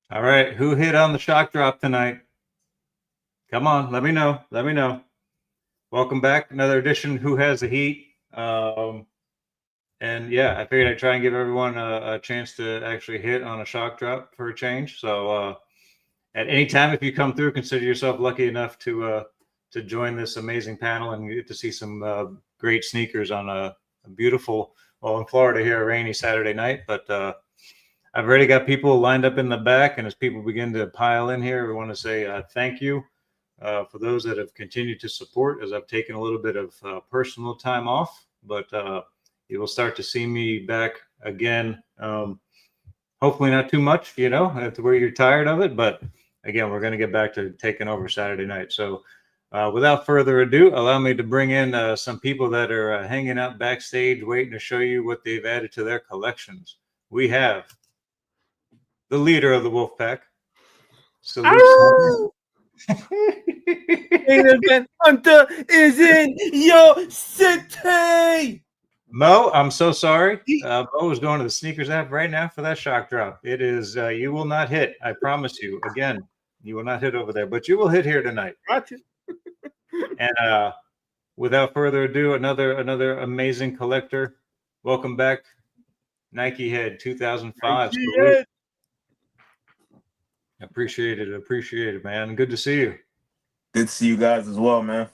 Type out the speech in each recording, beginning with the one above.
All right, who hit on the shock drop tonight? Come on, let me know. Let me know. Welcome back, another edition. Who has the heat? And yeah, I figured I'd try and give everyone a chance to actually hit on a shock drop for a change. So at any time, if you come through, consider yourself lucky enough to join this amazing panel and get to see some great sneakers on a beautiful, well, in Florida here, a rainy Saturday night. But I've already got people lined up in the back, and as people begin to pile in here, we want to say thank you for those that have continued to support. As I've taken a little bit of personal time off, but you will start to see me back again. Hopefully not too much, to where you're tired of it. But again, we're going to get back to taking over Saturday night. So without further ado, allow me to bring in some people that are hanging out backstage, waiting to show you what they've added to their collections. We have the leader of the Wolfpack. Salute. Main event hunter is in your city. Mo, I'm so sorry. Mo is going to the sneakers app right now for that shock drop. It is you will not hit. I promise you. Again, you will not hit over there, but you will hit here tonight. Gotcha. And without further ado, another amazing collector. Welcome back, Nike Head 2005. Appreciate it, man. Good to see you. Good to see you guys as well, man.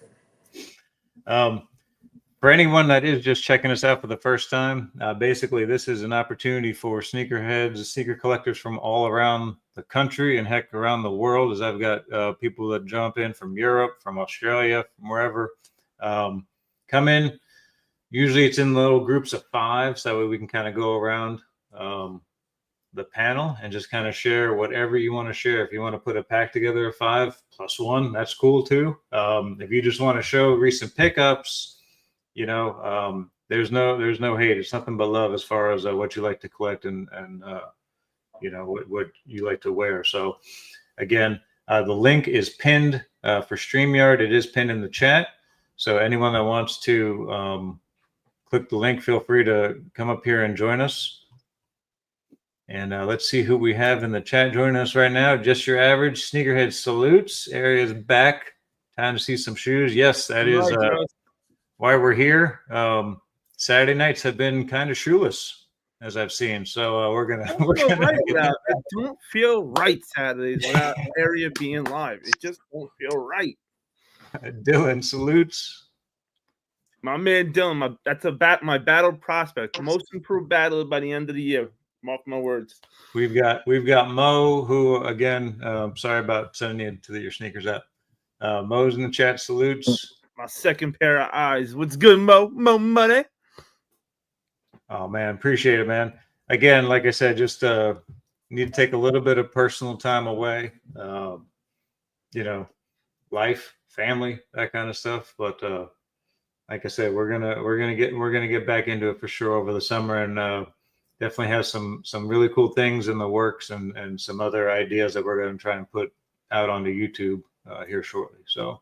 For anyone that is just checking us out for the first time, basically this is an opportunity for sneakerheads, sneaker collectors from all around the country and heck around the world, as I've got people that jump in from Europe, from Australia, from wherever, come in. Usually it's in little groups of 5, so that way we can kind of go around the panel and just kind of share whatever you want to share. If you want to put a pack together of 5 plus 1, that's cool too. If you just want to show recent pickups, there's no hate. It's nothing but love as far as what you like to collect and what you like to wear. So again, the link is pinned for StreamYard. It is pinned in the chat. So anyone that wants to click the link, feel free to come up here and join us. And let's see who we have in the chat joining us right now. Just your average sneakerhead salutes. Area's back. Time to see some shoes. Yes, that is why we're here. Saturday nights have been kind of shoeless, as I've seen. So we're gonna. It don't feel right Saturdays without Area being live. It just won't feel right. Dylan salutes. My man Dylan, that's my battle prospect, most improved battler by the end of the year. Mark my words. We've got Mo, who again, sorry about sending you to your sneakers app. Mo's in the chat. Salutes. My second pair of eyes. What's good, Mo? Mo money. Oh man, appreciate it, man. Again, like I said, just need to take a little bit of personal time away. Life, family, that kind of stuff. But like I said, we're gonna get back into it for sure over the summer, and definitely have some really cool things in the works and some other ideas that we're going to try and put out onto YouTube here shortly. So.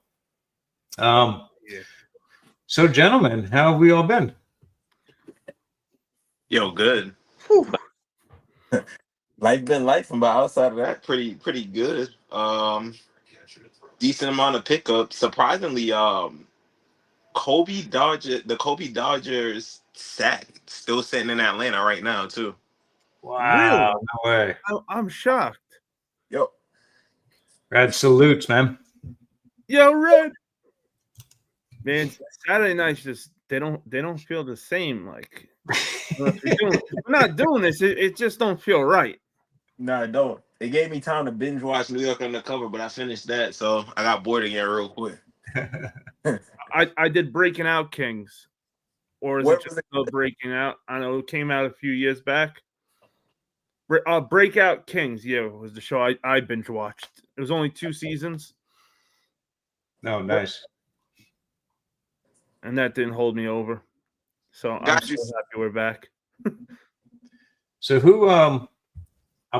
So gentlemen, how have we all been? Yo, good. Life been life, but outside of that, pretty good. Decent amount of pickup. Surprisingly, the Kobe Dodgers sack still sitting in Atlanta right now too. Wow, really? No way. I'm shocked. Yo, Red salutes, man. Yo, Red. Man, Saturday nights just they don't feel the same. Like we're not doing this, it just don't feel right. No, it don't. It gave me time to binge watch New York Undercover, but I finished that, so I got bored again real quick. I did Breaking Out Kings, or is it just still Breaking Out? I know it came out a few years back. Breakout Kings, was the show I binge watched. It was only 2 seasons. Oh, nice. And that didn't hold me over. So I'm so happy we're back. So who I'll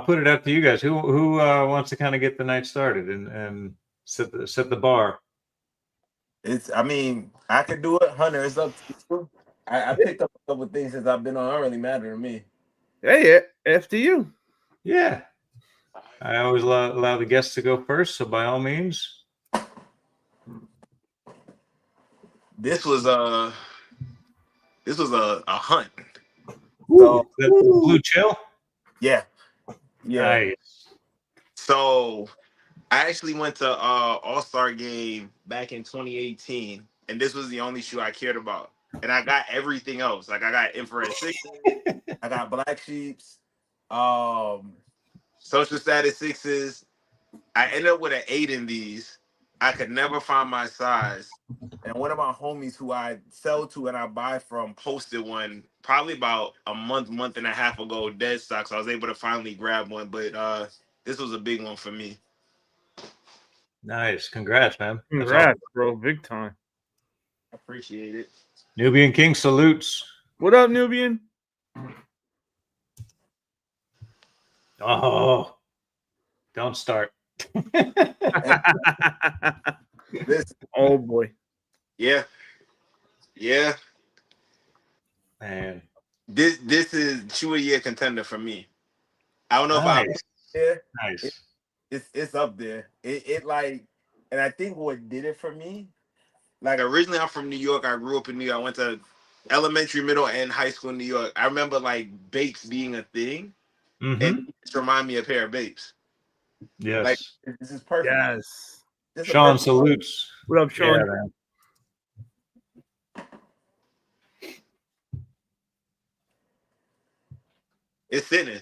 put it up to you guys. Who wants to kind of get the night started and set the bar? I could do it. Hunter, it's up to you. I picked up a couple of things since I've been on. It don't really matter to me. Hey, after you. Yeah. I always allow the guests to go first, so by all means. This was a hunt. So, the blue chill. Yeah. Nice. So I actually went to All-Star game back in 2018, and this was the only shoe I cared about. And I got everything else. Like I got infrared sixes, I got black sheeps, social status sixes. I ended up with an 8 in these. I could never find my size. And one of my homies who I sell to and I buy from posted one probably about a month and a half ago, dead stock. So I was able to finally grab one. But this was a big one for me. Nice. Congrats, man. That's Congrats, awesome. bro. Big time. I appreciate it. Nubian King salutes. What up, Nubian? Oh, don't start. This, Oh boy. yeah. Man. This is shoe of the year contender for me. I don't know Nice. if Nice. it's up there. It like, and I think what did it for me, like originally I'm from New York. I grew up in New York. I went to elementary, middle, and high school in New York. I remember like Bapes being a thing, Mm-hmm. and it remind me of a pair of Bapes. Yes. Like this is perfect. Yes. This is a Sean perfect- salutes. What up, Sean? Yeah, man. It's sitting.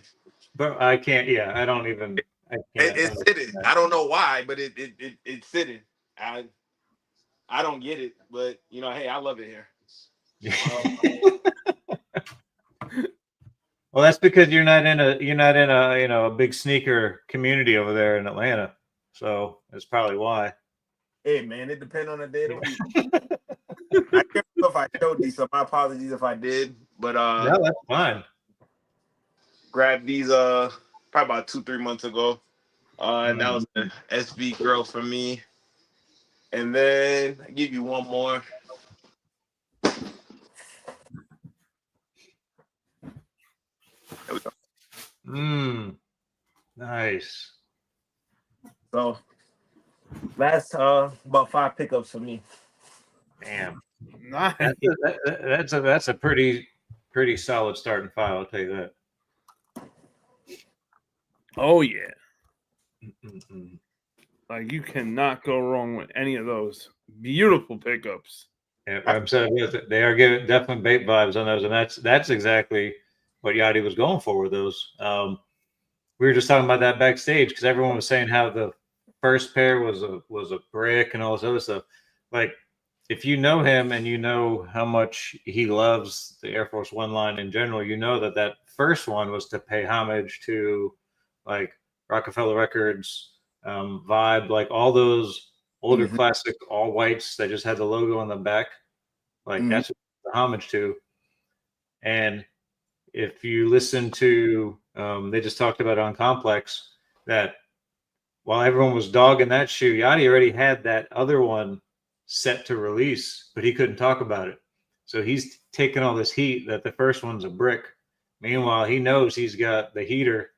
But I can't. Yeah, I don't even. I can't. It's sitting. I don't know why, but it's sitting. I don't get it, but you know, hey, I love it here. Well, that's because you're not in a a big sneaker community over there in Atlanta, so that's probably why. Hey man, it depends on the day of the week. I can't know if I showed these, so my apologies if I did. But No, that's fine. grabbed these probably about 2-3 months ago. And that was the SB girl for me. And then I give you one more. There we go. Nice. So last about 5 pickups for me. Damn. Nice. That's a pretty solid starting file. I'll tell you that. Oh yeah. Mm-mm-mm. Like you cannot go wrong with any of those. Beautiful pickups. Yeah, I'm saying they are giving definitely bait vibes on those, and that's exactly what Yachty was going for with those. We were just talking about that backstage because everyone was saying how the first pair was a brick and all this other stuff. Like, if you know him and you know how much he loves the Air Force One line in general, you know that first one was to pay homage to like Rockefeller Records, Vibe, like all those older classic all whites that just had the logo on the back. Like that's what the homage to. And if you listen to, they just talked about on Complex that while everyone was dogging that shoe, Yachty already had that other one set to release, but he couldn't talk about it. So he's taking all this heat that the first one's a brick. Meanwhile, he knows he's got the heater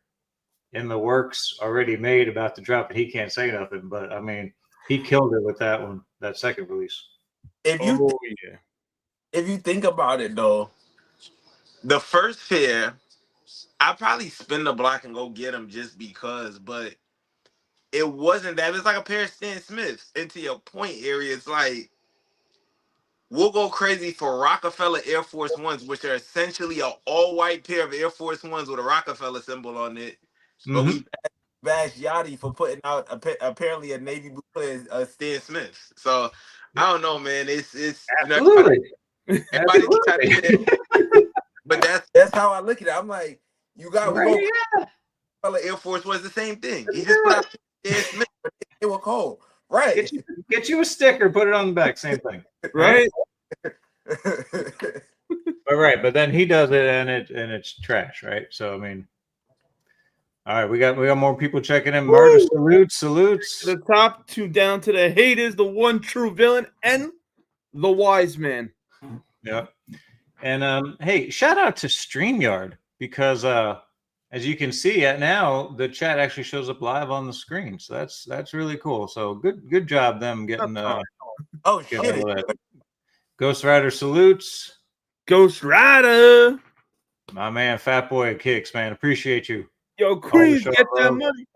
in the works already made, about to drop, and he can't say nothing. But I mean, he killed it with that one, that second release. If you think about it though, the first pair, I probably spin the block and go get them just because, but it wasn't that. It's like a pair of Stan Smiths. And to your point, Ari, it's like we'll go crazy for Rockefeller Air Force Ones, which are essentially an all-white pair of Air Force Ones with a Rockefeller symbol on it. But we bash Yachty for putting out apparently a navy blue pair of Stan Smiths. So I don't know, man. It's Absolutely. everybody try to say it. But that's how I look at it. I'm like, you got Air Force was the same thing. He just put out Stan Smith, but they were cold. Right. Get you a sticker, put it on the back, same thing. Right. But then he does it and it's trash, right? So I mean, all right, we got more people checking in. Murder salutes. The top two down to the haters, the one true villain, and the wise man. Yeah. And hey, shout out to StreamYard because as you can see at now, the chat actually shows up live on the screen. So that's really cool. So good job them getting Oh getting shit! all that. Ghost Rider salutes. Ghost Rider. My man, Fat Boy Kicks, man. Appreciate you. Yo, Creed, show get that love. money.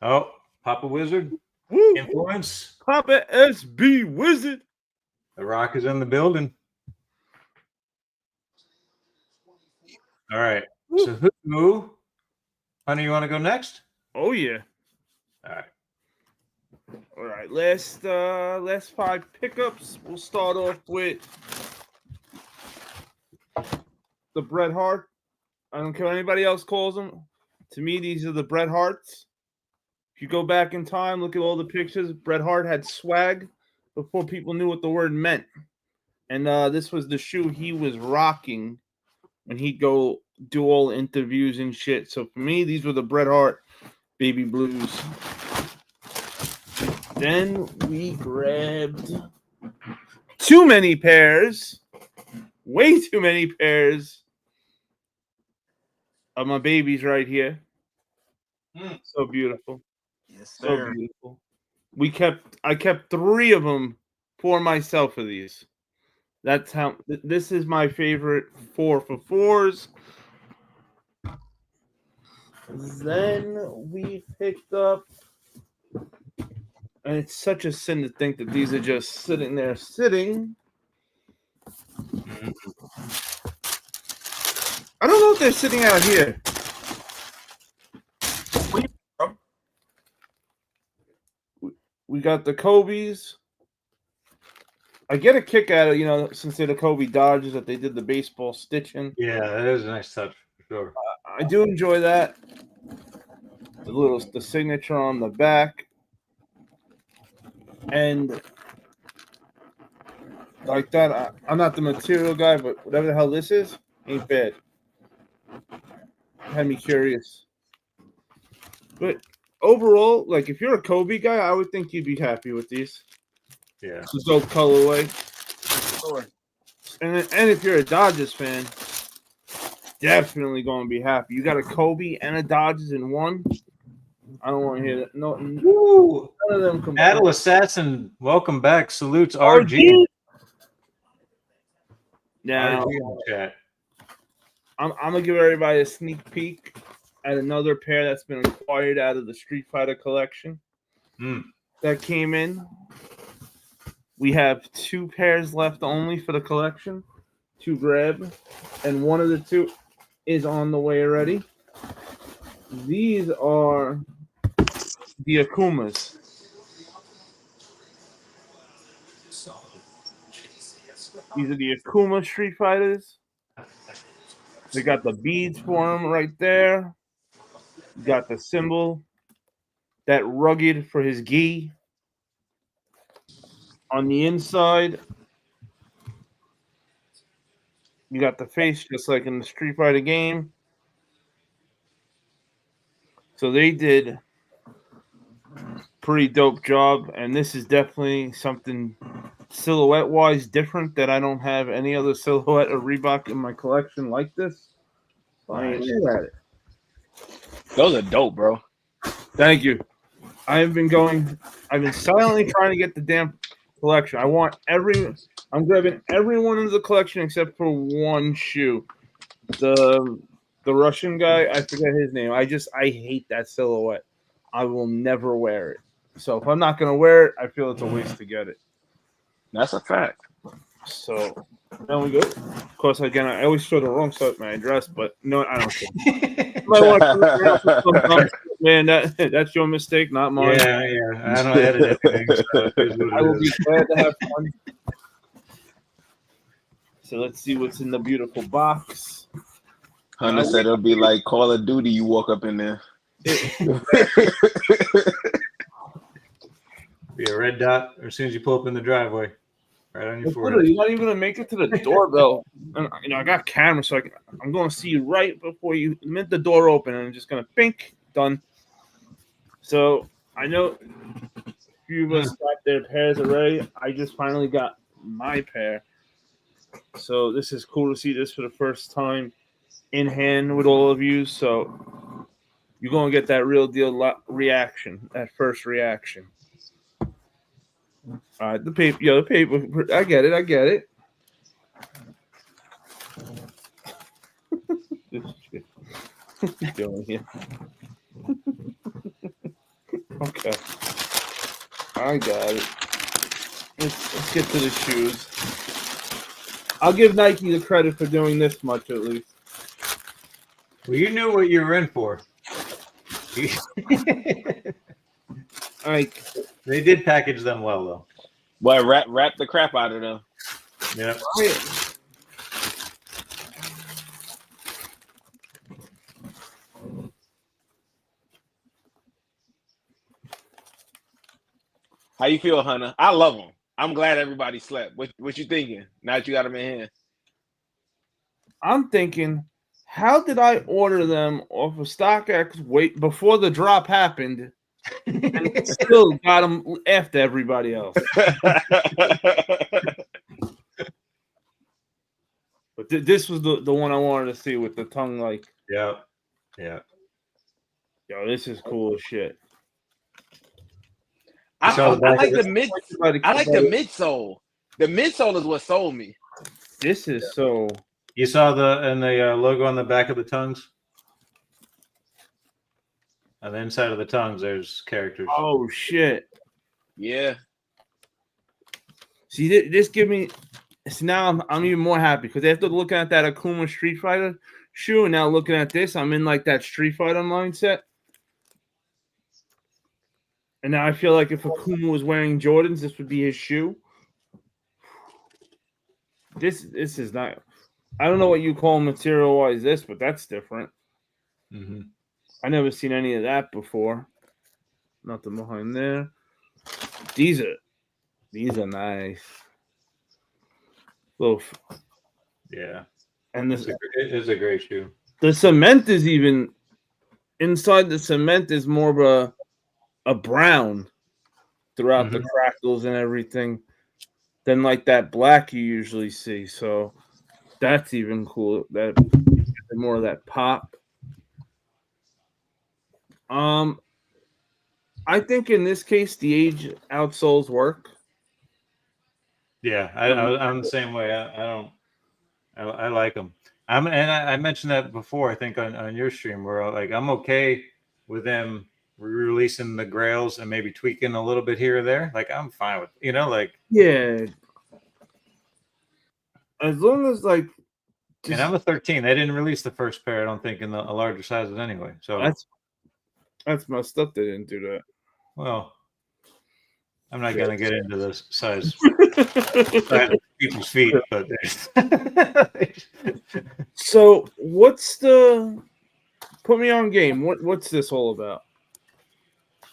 Oh, Papa Wizard. Woo. Influence. Papa SB Wizard. The Rock is in the building. All right. Woo. So who? Honey, you want to go next? Oh yeah. All right. All right. Last 5 pickups. We'll start off with the Bret Hart. I don't care what anybody else calls them. To me, these are the Bret Harts. If you go back in time, look at all the pictures. Bret Hart had swag before people knew what the word meant. And this was the shoe he was rocking when he'd go do all interviews and shit. So for me, these were the Bret Hart Baby Blues. Then we grabbed too many pairs. Way too many pairs of my babies right here. So beautiful. Yes, So sir. beautiful. I kept 3 of them for myself of these. That's how this is my favorite 4 for 4s. Then we picked up, and it's such a sin to think that these are just sitting there sitting. I don't know if they're sitting out here. We got the Kobe's. I get a kick out of, since they're the Kobe Dodgers, that they did the baseball stitching. Yeah, that is a nice touch for sure. I do enjoy that. The signature on the back. And like that, I'm not the material guy, but whatever the hell this is, ain't bad. Had me curious. But overall, like if you're a Kobe guy, I would think you'd be happy with these. Yeah. It's a dope colorway. Sure. And if you're a Dodgers fan, definitely going to be happy. You got a Kobe and a Dodgers in one. I don't want to hear that. No, Woo! none of them come. Battle Assassin, welcome back. Salutes RG. Now, RG in the chat. I'm gonna give everybody a sneak peek at another pair that's been acquired out of the Street Fighter collection that came in. We have 2 pairs left only for the collection to grab, and one of the 2 is on the way already. These are the Akumas. These are the Akuma Street Fighters. They got the beads for them right there. Got the symbol, that rugged for his gi. On the inside, you got the face just like in the Street Fighter game. So they did pretty dope job, and this is definitely something silhouette-wise different that I don't have any other silhouette of Reebok in my collection like this. I ain't mad at it. Those are dope, bro. Thank you. I've been silently trying to get the damn collection. I'm grabbing everyone in the collection except for one shoe. The Russian guy, I forget his name. I hate that silhouette. I will never wear it. So if I'm not gonna wear it, I feel it's a waste to get it. That's a fact. So then we go. Of course, again, I always show the wrong side of my address, but no, I don't care. Man, that's your mistake, not mine. Yeah. I don't edit anything. So it is what I it will be is. glad to have fun. So let's see what's in the beautiful box. Hunter said it'll be like Call of Duty. You walk up in there. Be a red dot as soon as you pull up in the driveway, right on your forehead. You're not even gonna make it to the doorbell. And I got cameras, so I'm gonna see you right before you mint the door open, and I'm just gonna pink, done. So I know a few of us got their pairs already. I just finally got my pair. So this is cool to see this for the first time in hand with all of you. So you're going to get that real deal reaction, that first reaction. All right, the paper. I get it. What you doing here? Okay, I got it. Let's get to the shoes. I'll give Nike the credit for doing this much at least. Well, you knew what you were in for. Like, they did package them well, though. Boy, wrap the crap out of them. Yeah. How you feel, Hunter? I love them. I'm glad everybody slept. What you thinking? Now that you got them in hand. I'm thinking, how did I order them off of StockX wait before the drop happened and still got them after everybody else? But this was the one I wanted to see with the tongue like. Yeah. Yo, this is cool as shit. I like the mid. I like the midsole. The midsole is what sold me. This is so. You saw the logo on the back of the tongues. On the inside of the tongues, there's characters. Oh shit! Yeah. See, this give me. So now I'm even more happy because after looking at that Akuma Street Fighter shoe and now looking at this, I'm in like that Street Fighter mindset. And now I feel like if Akuma was wearing Jordans, this would be his shoe. This is not. I don't know what you call material wise this, but that's different. Mm-hmm. I never seen any of that before. Nothing behind there. These are nice. Loaf. Yeah. And this it is a great shoe. The cement is even inside. The cement is more of a brown throughout the crackles and everything than like that black you usually see. So that's even cool. That more of that pop. I think in this case the age outsoles work. Yeah, I'm the same way. I like them. I mentioned that before. I think on your stream, where I'm okay with them releasing the grails and maybe tweaking a little bit here or there. Like I'm fine with yeah. As long as and I'm a 13. They didn't release the first pair. I don't think in a larger sizes anyway. So that's messed up. They didn't do that. Well, I'm not gonna get into the size of people's feet, but so what's the put me on game? What's this all about?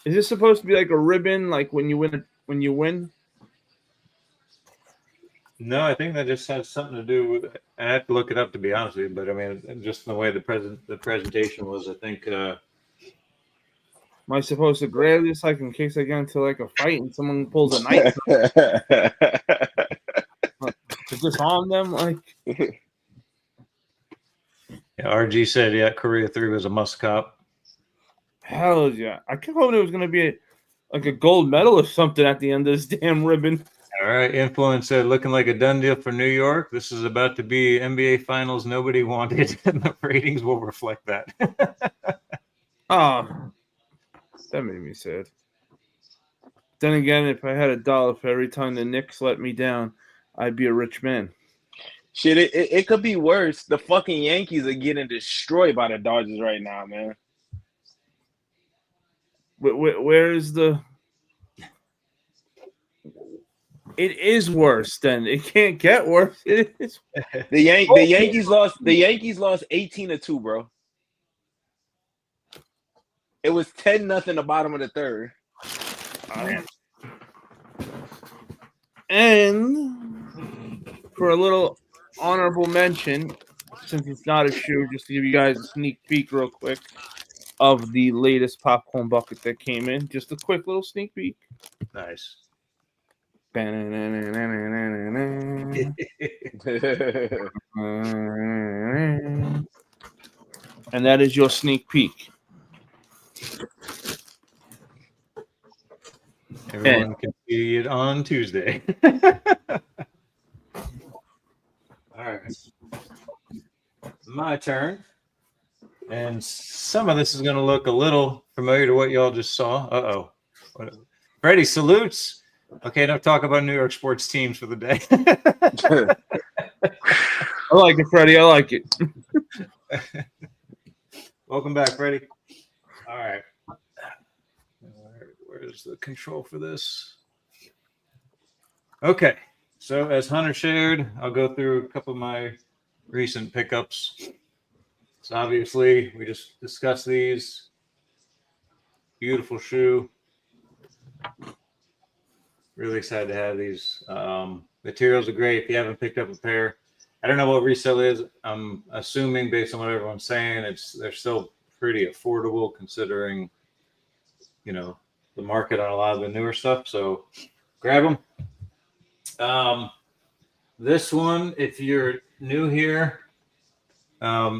Is this supposed to be like a ribbon, like when you win? No, I think that just has something to do with. I have to look it up to be honest with you, but I mean, just the way the presentation was, I think. Am I supposed to grab this in case I get into a fight and someone pulls a knife? Is this on them? Yeah, RG said, Korea 3 was a must cop. Hell yeah! I kept hoping it was going to be a gold medal or something at the end of this damn ribbon. All right, Influence said, looking like a done deal for New York. This is about to be NBA Finals nobody wanted, and the ratings will reflect that. Oh, that made me sad. Then again, if I had $1 for every time the Knicks let me down, I'd be a rich man. Shit, it could be worse. The fucking Yankees are getting destroyed by the Dodgers right now, man. Where is the? It is worse. Then it can't get worse. It is. The Yankees lost. The Yankees lost 18-2, bro. It was 10-0 the bottom of the third. And for a little honorable mention, since it's not a shoe, just to give you guys a sneak peek real quick of the latest popcorn bucket that came in. Just a quick little sneak peek. Nice. This And that is your sneak peek. Everyone can see it on Tuesday. All right. My turn. And some of this is going to look a little familiar to what y'all just saw. Uh-oh. Freddie salutes. Okay, enough talk about New York sports teams for the day. I like it, Freddie. I like it. Welcome back, Freddie. All right. Where's the control for this? Okay. So as Hunter shared, I'll go through a couple of my recent pickups. So obviously, we just discussed these. Beautiful shoe. Really excited to have these. Materials are great. If you haven't picked up a pair, I don't know what resale is. I'm assuming based on what everyone's saying, they're still pretty affordable considering, you know, the market on a lot of the newer stuff. So grab them. This one, if you're new here,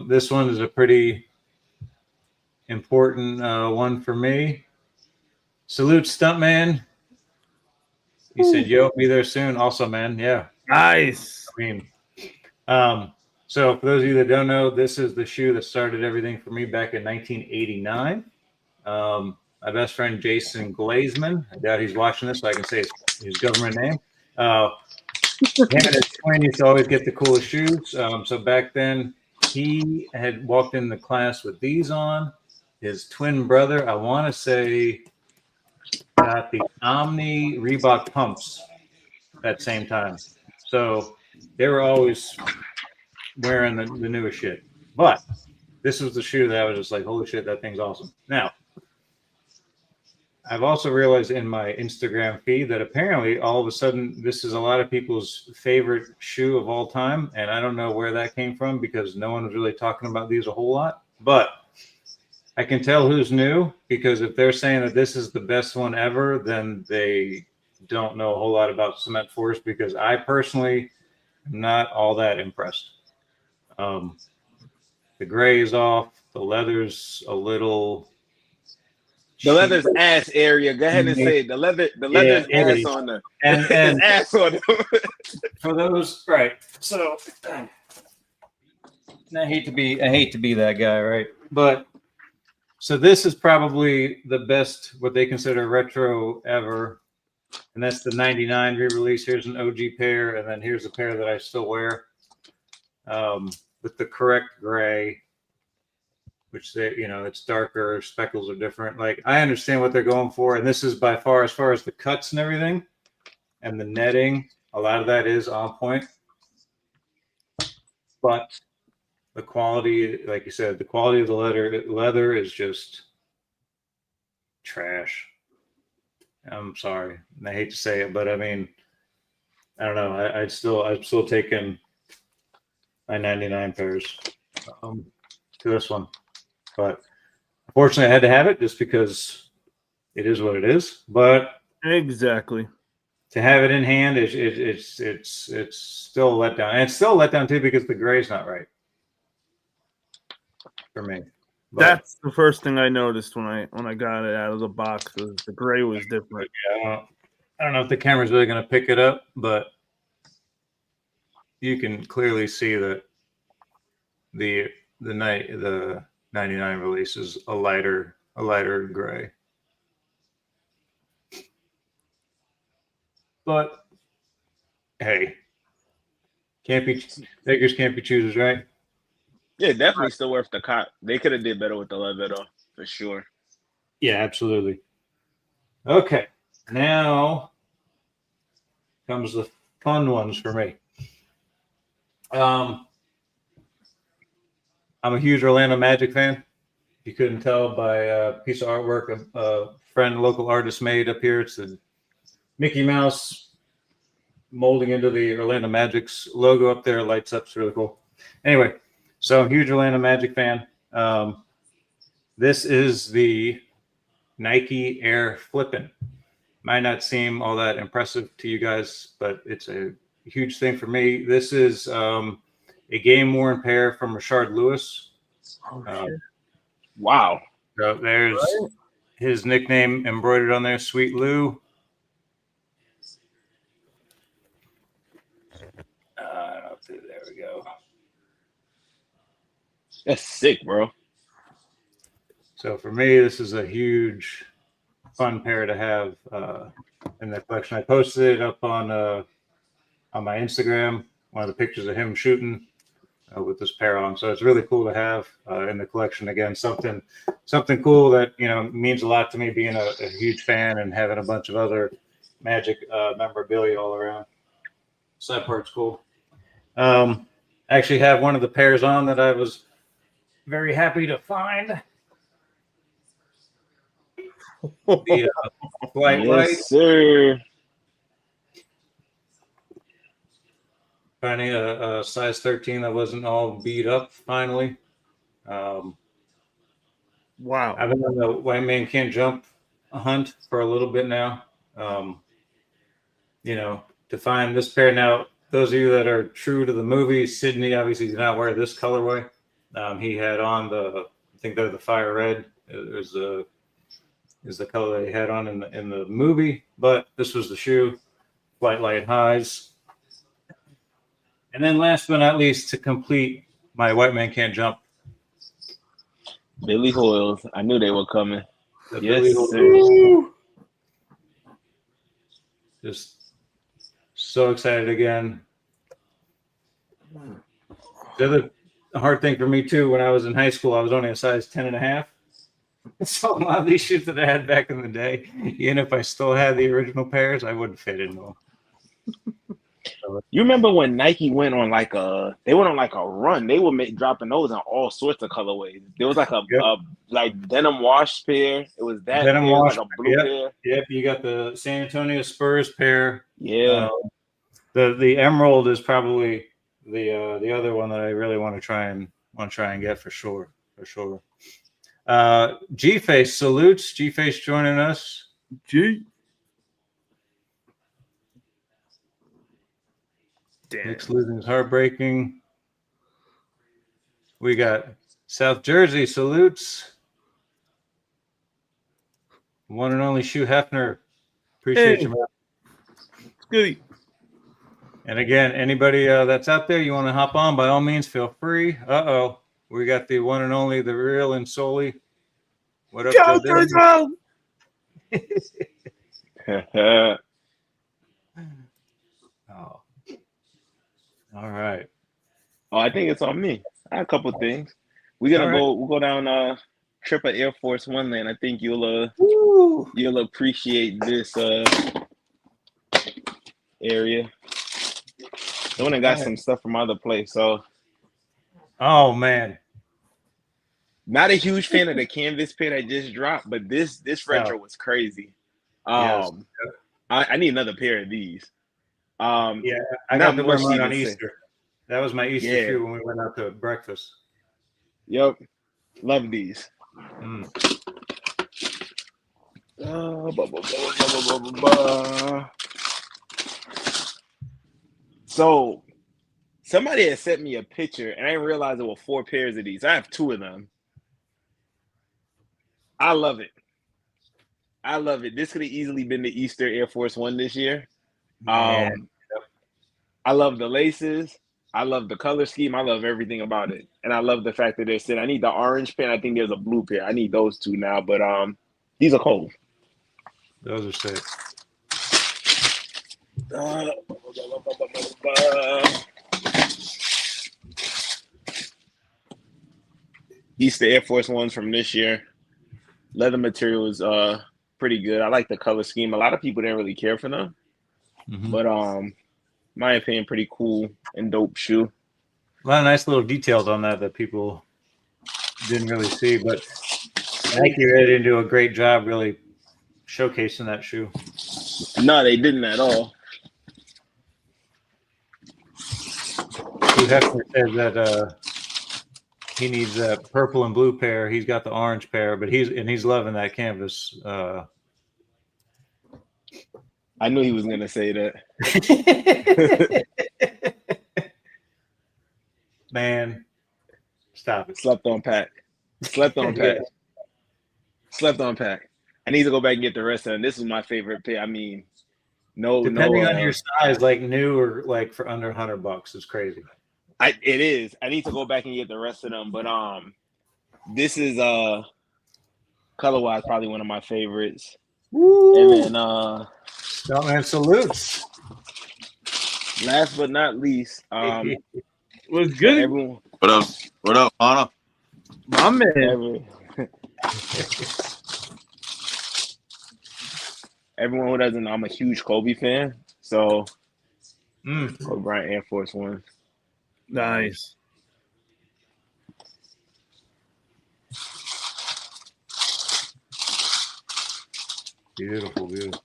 this one is a pretty important one for me. Salute Stuntman. He said, "Yo, be there soon." Also, man, yeah, nice. I mean, so for those of you that don't know, this is the shoe that started everything for me back in 1989. My best friend Jason Glazman. I doubt he's watching this, so I can say his government name. Him and his twin used to always get the coolest shoes. So back then, he had walked in the class with these on. His twin brother, I want to say, got the Omni Reebok pumps at the same time. So they were always wearing the newest shit. But this was the shoe that I was just like, holy shit, that thing's awesome. Now, I've also realized in my Instagram feed that apparently all of a sudden this is a lot of people's favorite shoe of all time. And I don't know where that came from because no one was really talking about these a whole lot. But I can tell who's new because if they're saying that this is the best one ever, then they don't know a whole lot about Cement Force because I personally am not all that impressed. The gray is off. The leather's a little... The leather's ass area. Go ahead and say it. The leather's ass on the and ass on them. For those, right? So I hate to be that guy, right? But so this is probably the best what they consider retro ever, and that's the '99 re-release. Here's an OG pair, and then here's a pair that I still wear with the correct gray. Which they, you know, it's darker, speckles are different. Like I understand what they're going for, and this is by far, as far as the cuts and everything, and the netting, a lot of that is on point. But the quality, like you said, the quality of the leather is just trash. I'm sorry, I hate to say it, but I mean, I don't know. I'm still taking my '99 pairs to this one. But unfortunately, I had to have it just because it is what it is. But exactly, to have it in hand, it's still a letdown, and it's still a letdown too because the gray's not right for me. But, that's the first thing I noticed when I got it out of the box. Was the gray was different. Yeah, I don't know if the camera's really going to pick it up, but you can clearly see that the 99 release is a lighter gray. But hey, beggars can't be choosers, right? Yeah, definitely still worth the cop. They could have did better with the leather though, for sure. Yeah, absolutely. Okay, now comes the fun ones for me. I'm a huge Orlando Magic fan. You couldn't tell by a piece of artwork a friend, local artist made up here. It's a Mickey Mouse molding into the Orlando Magic's logo up there. Lights up. It's really cool. Anyway, so I'm a huge Orlando Magic fan. This is the Nike Air Flippin'. Might not seem all that impressive to you guys, but it's a huge thing for me. This is a game worn pair from Rashard Lewis. Wow. So there's his nickname embroidered on there, Sweet Lou. There we go. That's sick, bro. So for me, this is a huge, fun pair to have in the collection. I posted it up on my Instagram, one of the pictures of him shooting with this pair on. So it's really cool to have in the collection. Again, something cool that, you know, means a lot to me, being a huge fan and having a bunch of other Magic memorabilia all around. So that part's cool. I actually have one of the pairs on that I was very happy to find. The Flight Yes, Light. sir. Finding a size 13 that wasn't all beat up finally. Wow. I've been on the White Man Can't Jump hunt for a little bit now. You know, to find this pair now, those of you that are true to the movie, Sydney obviously did not wear this colorway. He had on I think they're the fire red. Is the color that he had on in the movie, but this was the shoe, Flight Light highs. And then last but not least, to complete my White Man Can't Jump, Billy Hoyles. I knew they were coming. the Yes, Billy Hoyles. sir. Just so excited again. The other hard thing for me too, when I was in high school, I was only a size 10.5. So a lot of these shoes that I had back in the day, even if I still had the original pairs, I wouldn't fit in them. You remember when Nike went on like a run? They were dropping those in all sorts of colorways. There was like a like denim wash pair. It was that Denim pair, wash, like a blue pair. Yep, you got the San Antonio Spurs pair. Yeah. The emerald is probably the other one that I really want to try and get for sure. G-Face salutes. G-Face joining us. Nick's losing is heartbreaking. We got South Jersey salutes. One and only Hugh Hefner. Appreciate you, man. Goody. And again, anybody that's out there, you want to hop on, by all means, feel free. We got the one and only, the real and solely. What up, Joe? Oh. All right. Oh, I think it's on me. I have a couple things. We'll go down trip of Air Force One lane. I think you'll appreciate this area. The one that got some stuff from other place. So oh man. Not a huge fan of the canvas pair I just dropped, but this retro was crazy. Yes. I need another pair of these. I got to wear mine on Easter. Easter. That was my Easter shoe when we went out to breakfast. Yep. Love these. So somebody had sent me a picture and I didn't realize there were 4 pairs of these. I have 2 of them. I love it. This could have easily been the Easter Air Force One this year. I love the laces. I love the color scheme. I love everything about it. And I love the fact that they said, I need the orange pair. I think there's a blue pair. I need those 2 now. But these are cold. Those are sick. Easter Air Force Ones from this year. Leather material is pretty good. I like the color scheme. A lot of people didn't really care for them. But my opinion, pretty cool and dope shoe. A lot of nice little details on that people didn't really see, but Nike really didn't do a great job really showcasing that shoe. No, they didn't at all. Hugh Hefner said that he needs that purple and blue pair. He's got the orange pair, but he's loving that canvas. I knew he was gonna say that. Man, stop it. Slept on Pack. Slept on Pack. Slept on Pack. I need to go back and get the rest of them. This is my favorite pick. I mean, Depending on your size, like new or like for under $100 is crazy. It is. I need to go back and get the rest of them. But this is color wise probably one of my favorites. Woo. And then Stuntman salutes. last but not least, Was good. everyone. What up, Hunter? My man. Everyone who doesn't know, I'm a huge Kobe fan. So Mm. Bryant Air Force One. Nice. Beautiful, beautiful.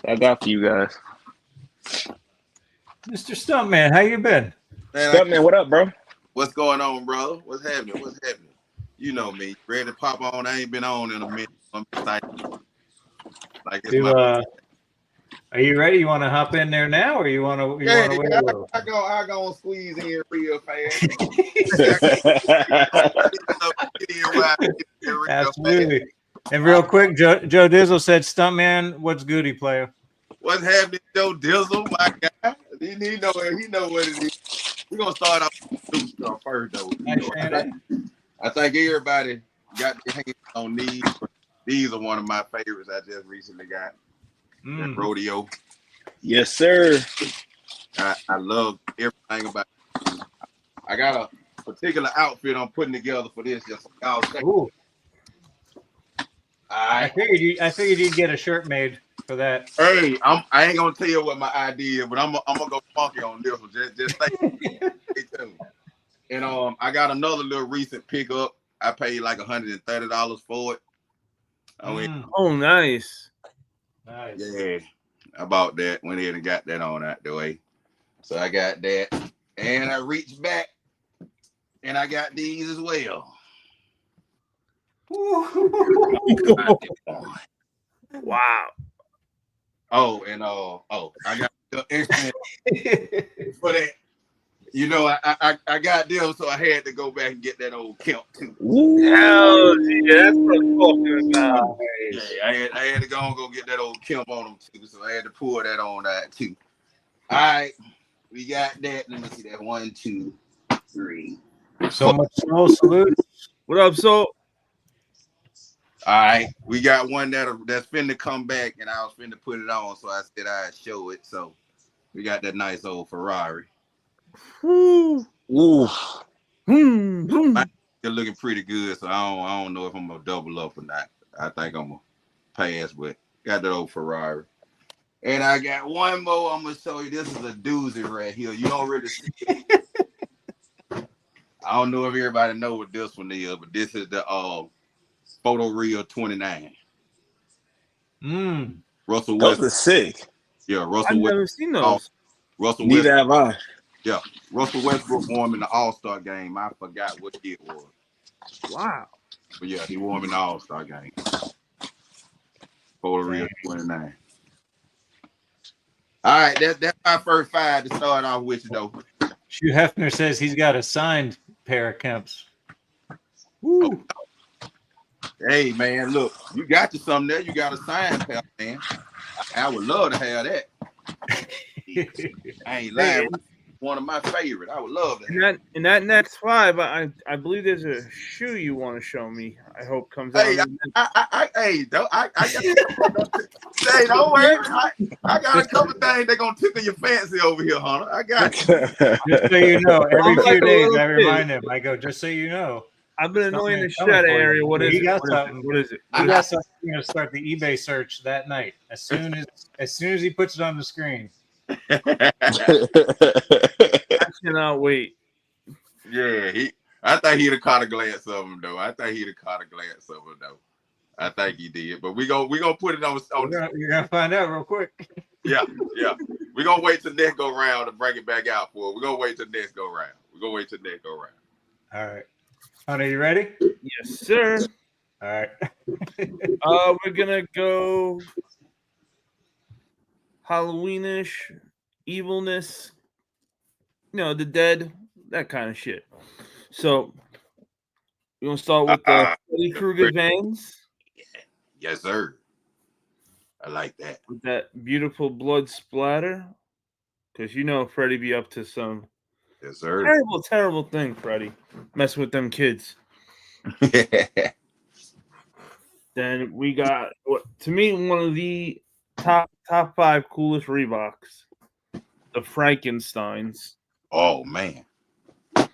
I got for you guys. Mr. Stuntman, how you been? Man, Stuntman, what up, bro? what's going on, brother? What's happening? What's happening? You know me. Ready to pop on. I ain't been on in a minute. I'm excited. Like it's Are you ready? You want to hop in there now, or you want to? Wait a little? I go and squeeze in real fast. Absolutely. And real quick, Joe Dizzle said, "Stuntman, what's goody, player?" What's happening, Joe Dizzle, my guy? He know what it is. We're gonna start off with stuff first, though. I think everybody got their hands on these. These are one of my favorites. I just recently got rodeo. Yes, sir. I love everything about it. I got a particular outfit I'm putting together for this. Just y'all check. I figured you'd get a shirt made for that. Hey, I ain't gonna tell you what my idea is, but I'm gonna go funky on this one. Just stay tuned. And I got another little recent pickup. I paid like $130 for it. I went, Oh, nice. Nice. yeah, I bought that. Went ahead and got that on out the way. So I got that, and I reached back, and I got these as well. Wow. Oh, and I got the extra for that. You know, I got them, so I had to go back and get that old Kemp too. Hell yeah, that's what I'm talking about. Yeah, I had to go get that old Kemp on them too, so I had to pour that on that too. All right, we got that. Let me see that 1, 2, 3. So much soul salute. What up, so? All right, we got one that's finna come back, and I was finna put it on, so I said I'd show it. So we got that nice old Ferrari. Ooh. They're looking pretty good, so I don't know if I'm gonna double up or not. I think I'm gonna pass, but got that old Ferrari. And I got one more. I'm gonna show you. This is a doozy right here. You don't really see it. I don't know if everybody know what this one is, but this is the Photo Real 29. Russell Those Westbrook. are sick. Yeah, I've Russell never Westbrook. seen those. Russell Neither Westbrook. have I. Yeah, Russell Westbrook won him in the All-Star game. I forgot what year it was. Wow. But yeah, he won him in the All-Star game. Photo Real 29. All right, that's my first 5 to start off with, though. Hugh Hefner says he's got a signed pair of Kemps. Woo. Hey, man, look, you got you something there. You got a sign, pal, man. I would love to have that. I ain't lying. One of my favorite. I would love that. In that next 5, I believe there's a shoe you want to show me. I hope comes out. Hey, hey, don't worry. I got a couple things that gonna tickle your fancy over here, Hunter. I got you. Just so you know, every few days I remind him. I go, just so you know. I've been annoying the Something shit out of coming for you. area. What is He it? got What is something. it? What is it? We got something. We're gonna start the eBay search that night. As soon as he puts it on the screen. I cannot wait. Yeah, I think he'd have caught a glance of him though. I think he did. But we gonna put it on. You're gonna find out real quick. Yeah. We're gonna wait till next go round to bring it back out for it. We're gonna wait till next go round. All right. Hunter, you ready? Yes, sir. All right. We're gonna go Halloweenish, evilness. the dead, that kind of shit. So you want to start with the Freddy Krueger Vans? Yes, sir. I like that. With that beautiful blood splatter, because Freddy be up to some Yes, sir. terrible, terrible thing. Freddy messing with them kids. Then we got to me one of the top 5 coolest Reeboks, the Frankensteins. Oh man, The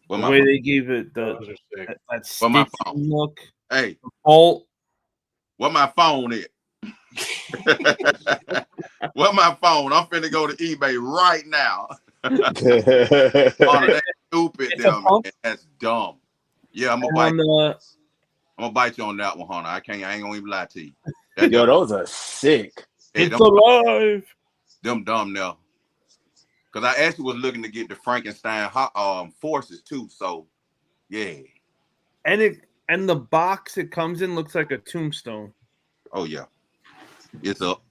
way they gave it that my Stitch phone? look. Hey, Bolt. where my phone is? Where my phone? I'm finna go to eBay right now. That's stupid, damn, man. That's dumb. Yeah, I'm gonna bite you on that one, Hunter. I ain't gonna even lie to you. Yo, those are sick. It's alive. Them dumb now. Cause I actually was looking to get the Frankenstein forces too. So yeah. And the box it comes in looks like a tombstone. Oh yeah. It's up.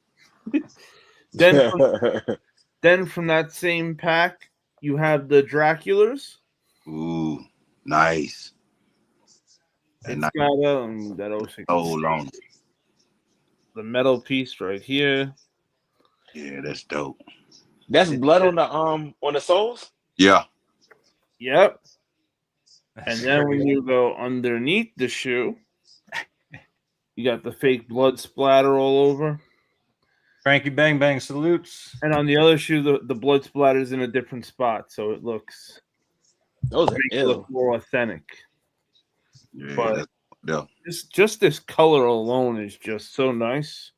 Then from that same pack, you have the Draculas. Ooh, nice. It's got that 06. Hold on. The metal piece right here. Yeah, that's dope. That's blood on the soles? Yeah. Yep. And then when you go underneath the shoe, you got the fake blood splatter all over. Frankie Bang Bang salutes. And on the other shoe, the blood splatter is in a different spot, so it looks more authentic. Yeah, but just this color alone is just so nice.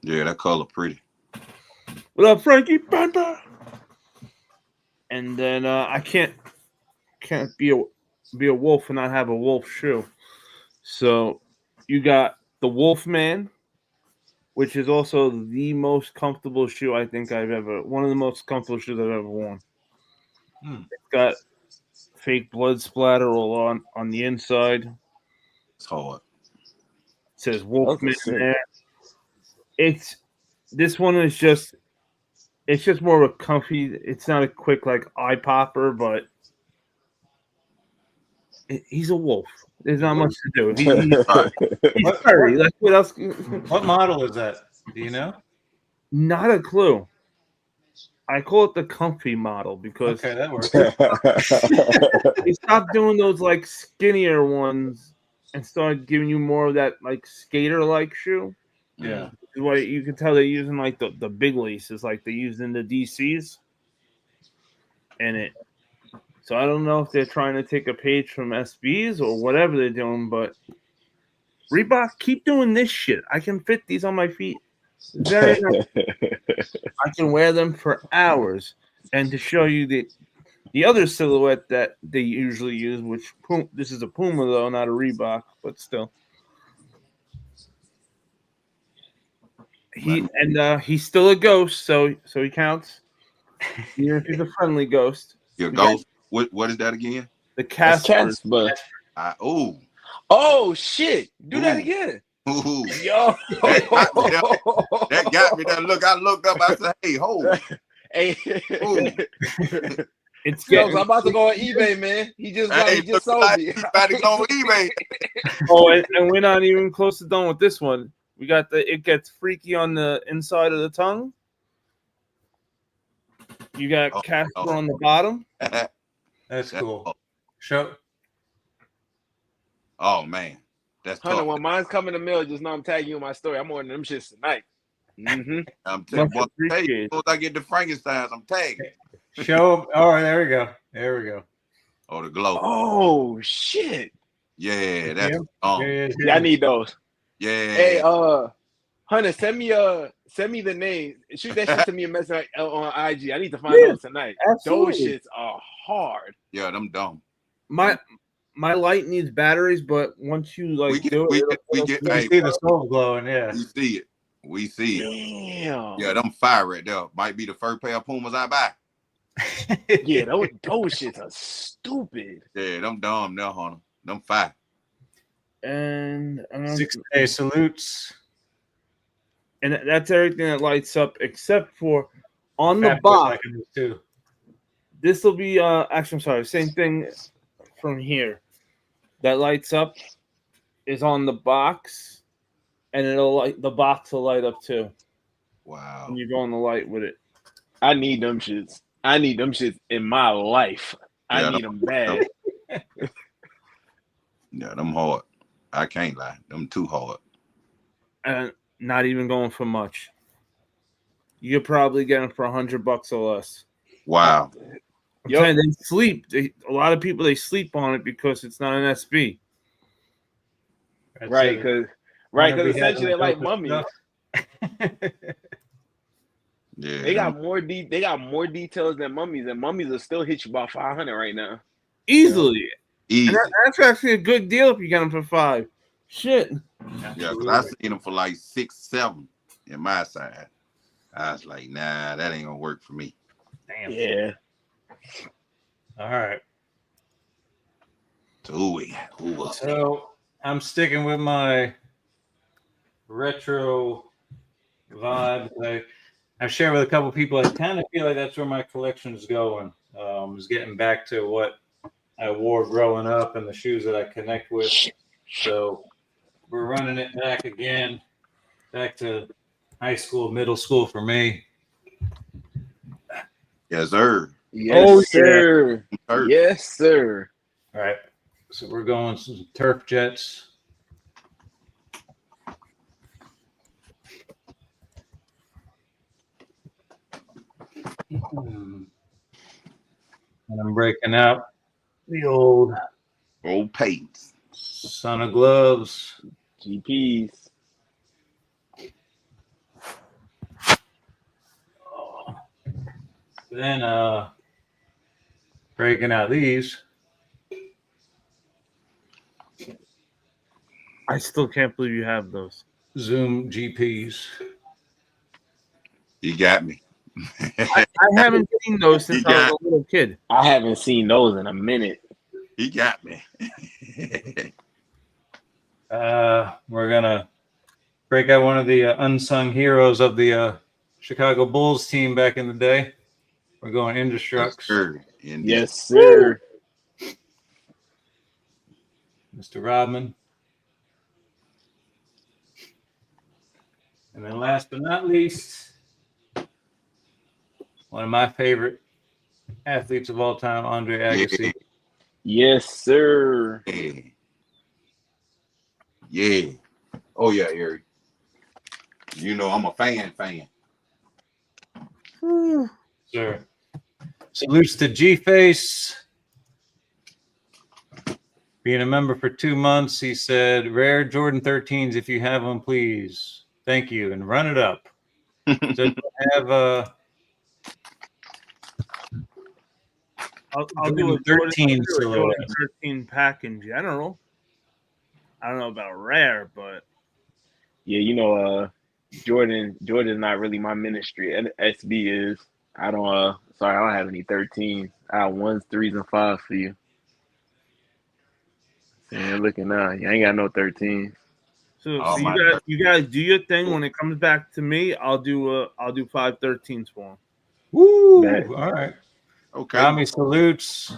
Yeah, that color pretty. What up, Frankie? Bang bang. And then I can't be a wolf and not have a wolf shoe. So you got the Wolfman, which is also the most comfortable shoe I think one of the most comfortable shoes I've ever worn. It's got fake blood splatter all on the inside. It's hard. It says Wolfman there. This one is just more of a comfy. It's not a quick like eye popper, but he's a wolf. There's not much to do. He's furry. Like, what else? What model is that? Do you know? Not a clue. I call it the comfy model because that works. They stopped doing those like skinnier ones and started giving you more of that like skater like shoe. Yeah. Why you can tell they're using like the big laces like they used in the DCs. So I don't know if they're trying to take a page from SBs or whatever they're doing, but Reebok, keep doing this shit. I can fit these on my feet. Very nice. I can wear them for hours. And to show you the other silhouette that they usually use, which this is a Puma though, not a Reebok, but still. He's still a ghost, so he counts. Even if he's a friendly ghost. Your ghost. What is that again? The Casper. Oh shit! Do that again. Ooh. Yo, that got me. That look. I looked up. I said, "Hey, hold." Hey. I'm about to go on eBay, man. He just sold me. About to go on eBay. Oh, and we're not even close to done with this one. We got it gets freaky on the inside of the tongue. You got Casper on the bottom. That's cool. Show. Oh man, that's Hunter. tough. When mine's coming in the mail, just know I'm tagging you in my story. I'm ordering them shits tonight. Mm-hmm. I'm telling you, as soon as I get the Frankensteins, I'm tagging. Show them. Oh, there we go. There we go. Oh, the glow. Oh shit. Yeah, that's Yeah, I need those. Yeah. Hey, Hunter, send me the name. Shoot that shit to me a message on IG. I need to find those tonight. Absolutely. Those shits are hard. Yeah, them dumb. My light needs batteries, but once you like we see the soul glowing. Yeah, we see it. Damn. Yeah, them fire right there. Might be the first pair of Pumas I buy. Yeah, those shits are stupid. Yeah, them dumb now, Hunter. Them fire. And 6-day salutes. And that's everything that lights up except for On the Fat box, liking this too. this will be actually, I'm sorry, same thing from here. That lights up is on the box, and the box will light up too. Wow. When you go on the light with it. I need them shits. I need them shits in my life. I Yeah, need them bad. Yeah, them hard. I can't lie. Them too hard. And not even going for much. You could probably get them for $100 or less. Wow. I'm saying they sleep. A lot of people, they sleep on it because it's not an SB. Right, because essentially they're like mummies. Yeah, they got more details than mummies, and mummies will still hit you about 500 right now. Easily. Easy. And that's actually a good deal if you get them for $5. Shit. Yeah, because I seen them for like 6, 7 in my side. I was like, nah, that ain't gonna work for me. Damn. Yeah. All right. So I'm sticking with my retro vibe. I've shared with a couple people. I kind of feel like that's where my collection is going. Is getting back to what I wore growing up and the shoes that I connect with. So we're running it back again, back to high school, middle school for me. yes, sir. Yes, sir. Yeah. Yes, sir. All right. So we're going some Turf Jets. And I'm breaking out the old paints. Son of Gloves. GPs. Then breaking out these. I still can't believe you have those. Zoom GPs. You got me. I haven't seen those since I was a little kid. I haven't seen those in a minute. He got me. We're gonna break out one of the unsung heroes of the Chicago Bulls team back in the day. We're going Indestructs. Yes, sir. Mr. Rodman. And then last but not least, one of my favorite athletes of all time, Andre Agassi. Yes, sir. Yeah. Oh, yeah, Eric. You know I'm a fan. Sure. Salutes to G-Face. Being a member for 2 months, he said, rare Jordan 13s if you have them, please. Thank you. And run it up. So have I'll do a 13 silhouette. 13 pack in general. I don't know about rare, but yeah, you know, Jordan's not really my ministry. And SB is. I don't have any 13s. I have 1s, 3s, and 5s for you. And looking now, you ain't got no 13s. So you guys do your thing. When it comes back to me, I'll do 5 13s for him. Woo! All right. Okay. Rami salutes.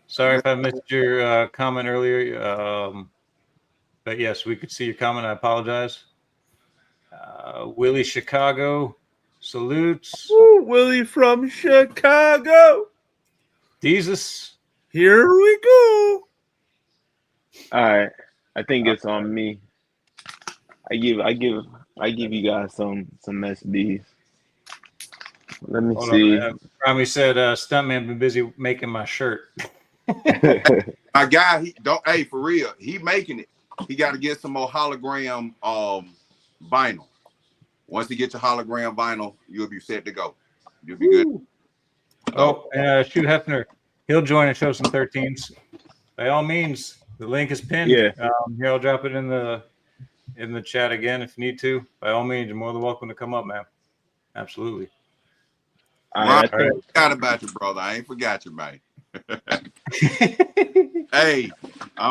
Sorry if I missed your comment earlier. But yes, we could see your comment. I apologize. Willie Chicago salutes. Woo, Willie from Chicago. Jesus. Here we go. All right. I think it's on me. I give you guys some SBs. Let me see. Rami said, "Stuntman been busy making my shirt." My guy, for real, he making it. He got to get some more hologram vinyl. Once he gets your hologram vinyl, you'll be set to go. You'll be good. Oh, Shoot Hefner, he'll join and show some 13s. By all means, the link is pinned. Yeah. Um, Here, I'll drop it in the chat again if you need to. By all means, you're more than welcome to come up, man. Absolutely. I forgot about you, brother. I ain't forgot you, man. Hey,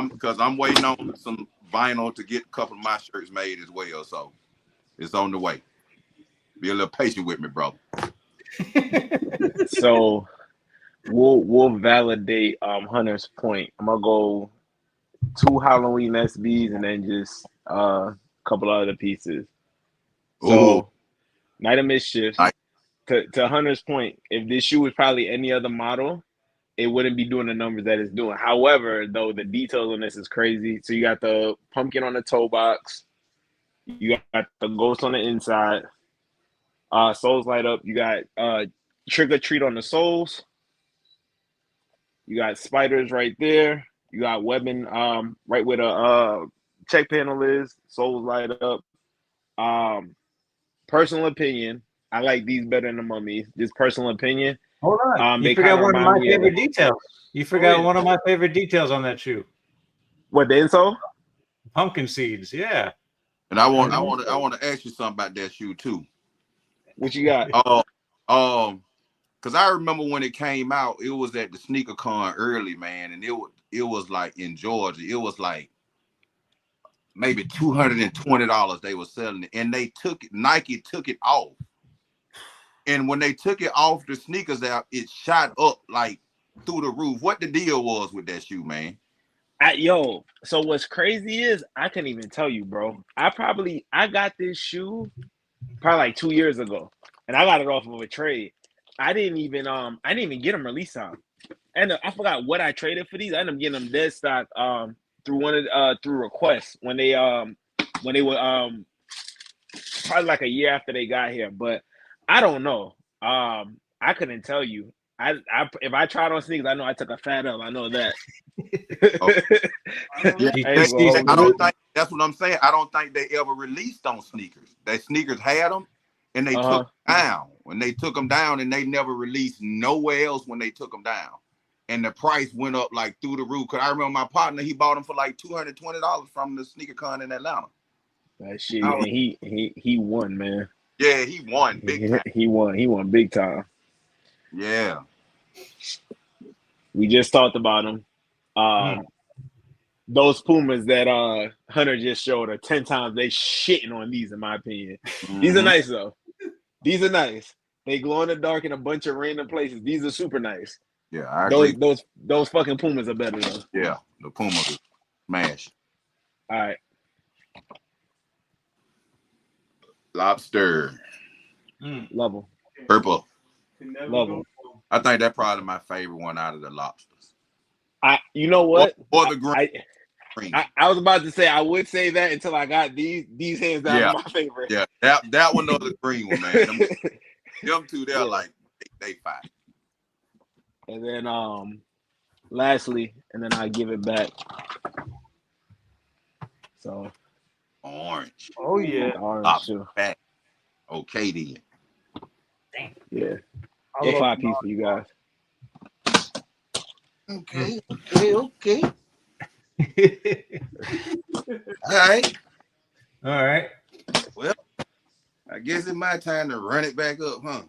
because I'm waiting on some vinyl to get a couple of my shirts made as well. So it's on the way. Be a little patient with me, brother. So we'll validate Hunter's point. I'm gonna go 2 Halloween SBs and then just a couple other pieces. So Ooh. Night of Mischief. To Hunter's point, if this shoe was probably any other model, it wouldn't be doing the numbers that it's doing. However, though, the details on this is crazy. So you got the pumpkin on the toe box, you got the ghost on the inside, soles light up. You got trick or treat on the soles. You got spiders right there. You got webbing right where the check panel is. Soles light up. Personal opinion, I like these better than the mummies. Just personal opinion. Hold on. You They forgot kinda one of my remind me of favorite details. You forgot one of my favorite details on that shoe. what, the insole? Pumpkin seeds. Yeah. And I want to ask you something about that shoe too. What you got? Because I remember when it came out, it was at the Sneaker Con early, man, and it was like in Georgia, it was like maybe $220 they were selling it, and Nike took it off. And when they took it off the sneakers out, it shot up like through the roof. What the deal was with that shoe, man? So what's crazy is I can't even tell you, bro. I got this shoe probably like 2 years ago, and I got it off of a trade. I didn't even get them release time, and I forgot what I traded for these. I ended up getting them dead stock through requests when they were probably like a year after they got here, but I don't know. I couldn't tell you. If I tried on sneakers, I know I took a fat L. I know that. I don't think that's what I'm saying. I don't think they ever released on sneakers. They sneakers had them, and they took them down. When they took them down, and they never released nowhere else when they took them down. And the price went up like through the roof. Cause I remember my partner, he bought them for like $220 from the Sneaker Con in Atlanta. That shit, and he won, man. Yeah, he won big time. He won big time. Yeah. We just talked about them. Those Pumas that Hunter just showed are 10 times they shitting on these, in my opinion. These are nice though. These are nice. They glow in the dark in a bunch of random places. These are super nice. Yeah, I agree. Those fucking Pumas are better though. Yeah, the Pumas are smash. All right. Lobster. Love them. Purple. Love them. I think that's probably my favorite one out of the lobsters. You know what? Or the green. I was about to say I would say that until I got these hands down are my favorite. Yeah, that one or the green one, man. Them two, they're like they fight. And then lastly, and then I give it back. So orange. Oh yeah. Orange too. Back. Okay then. Damn. Yeah. Go 5 piece for you guys. Okay. All right. Well, I guess it's my time to run it back up, huh?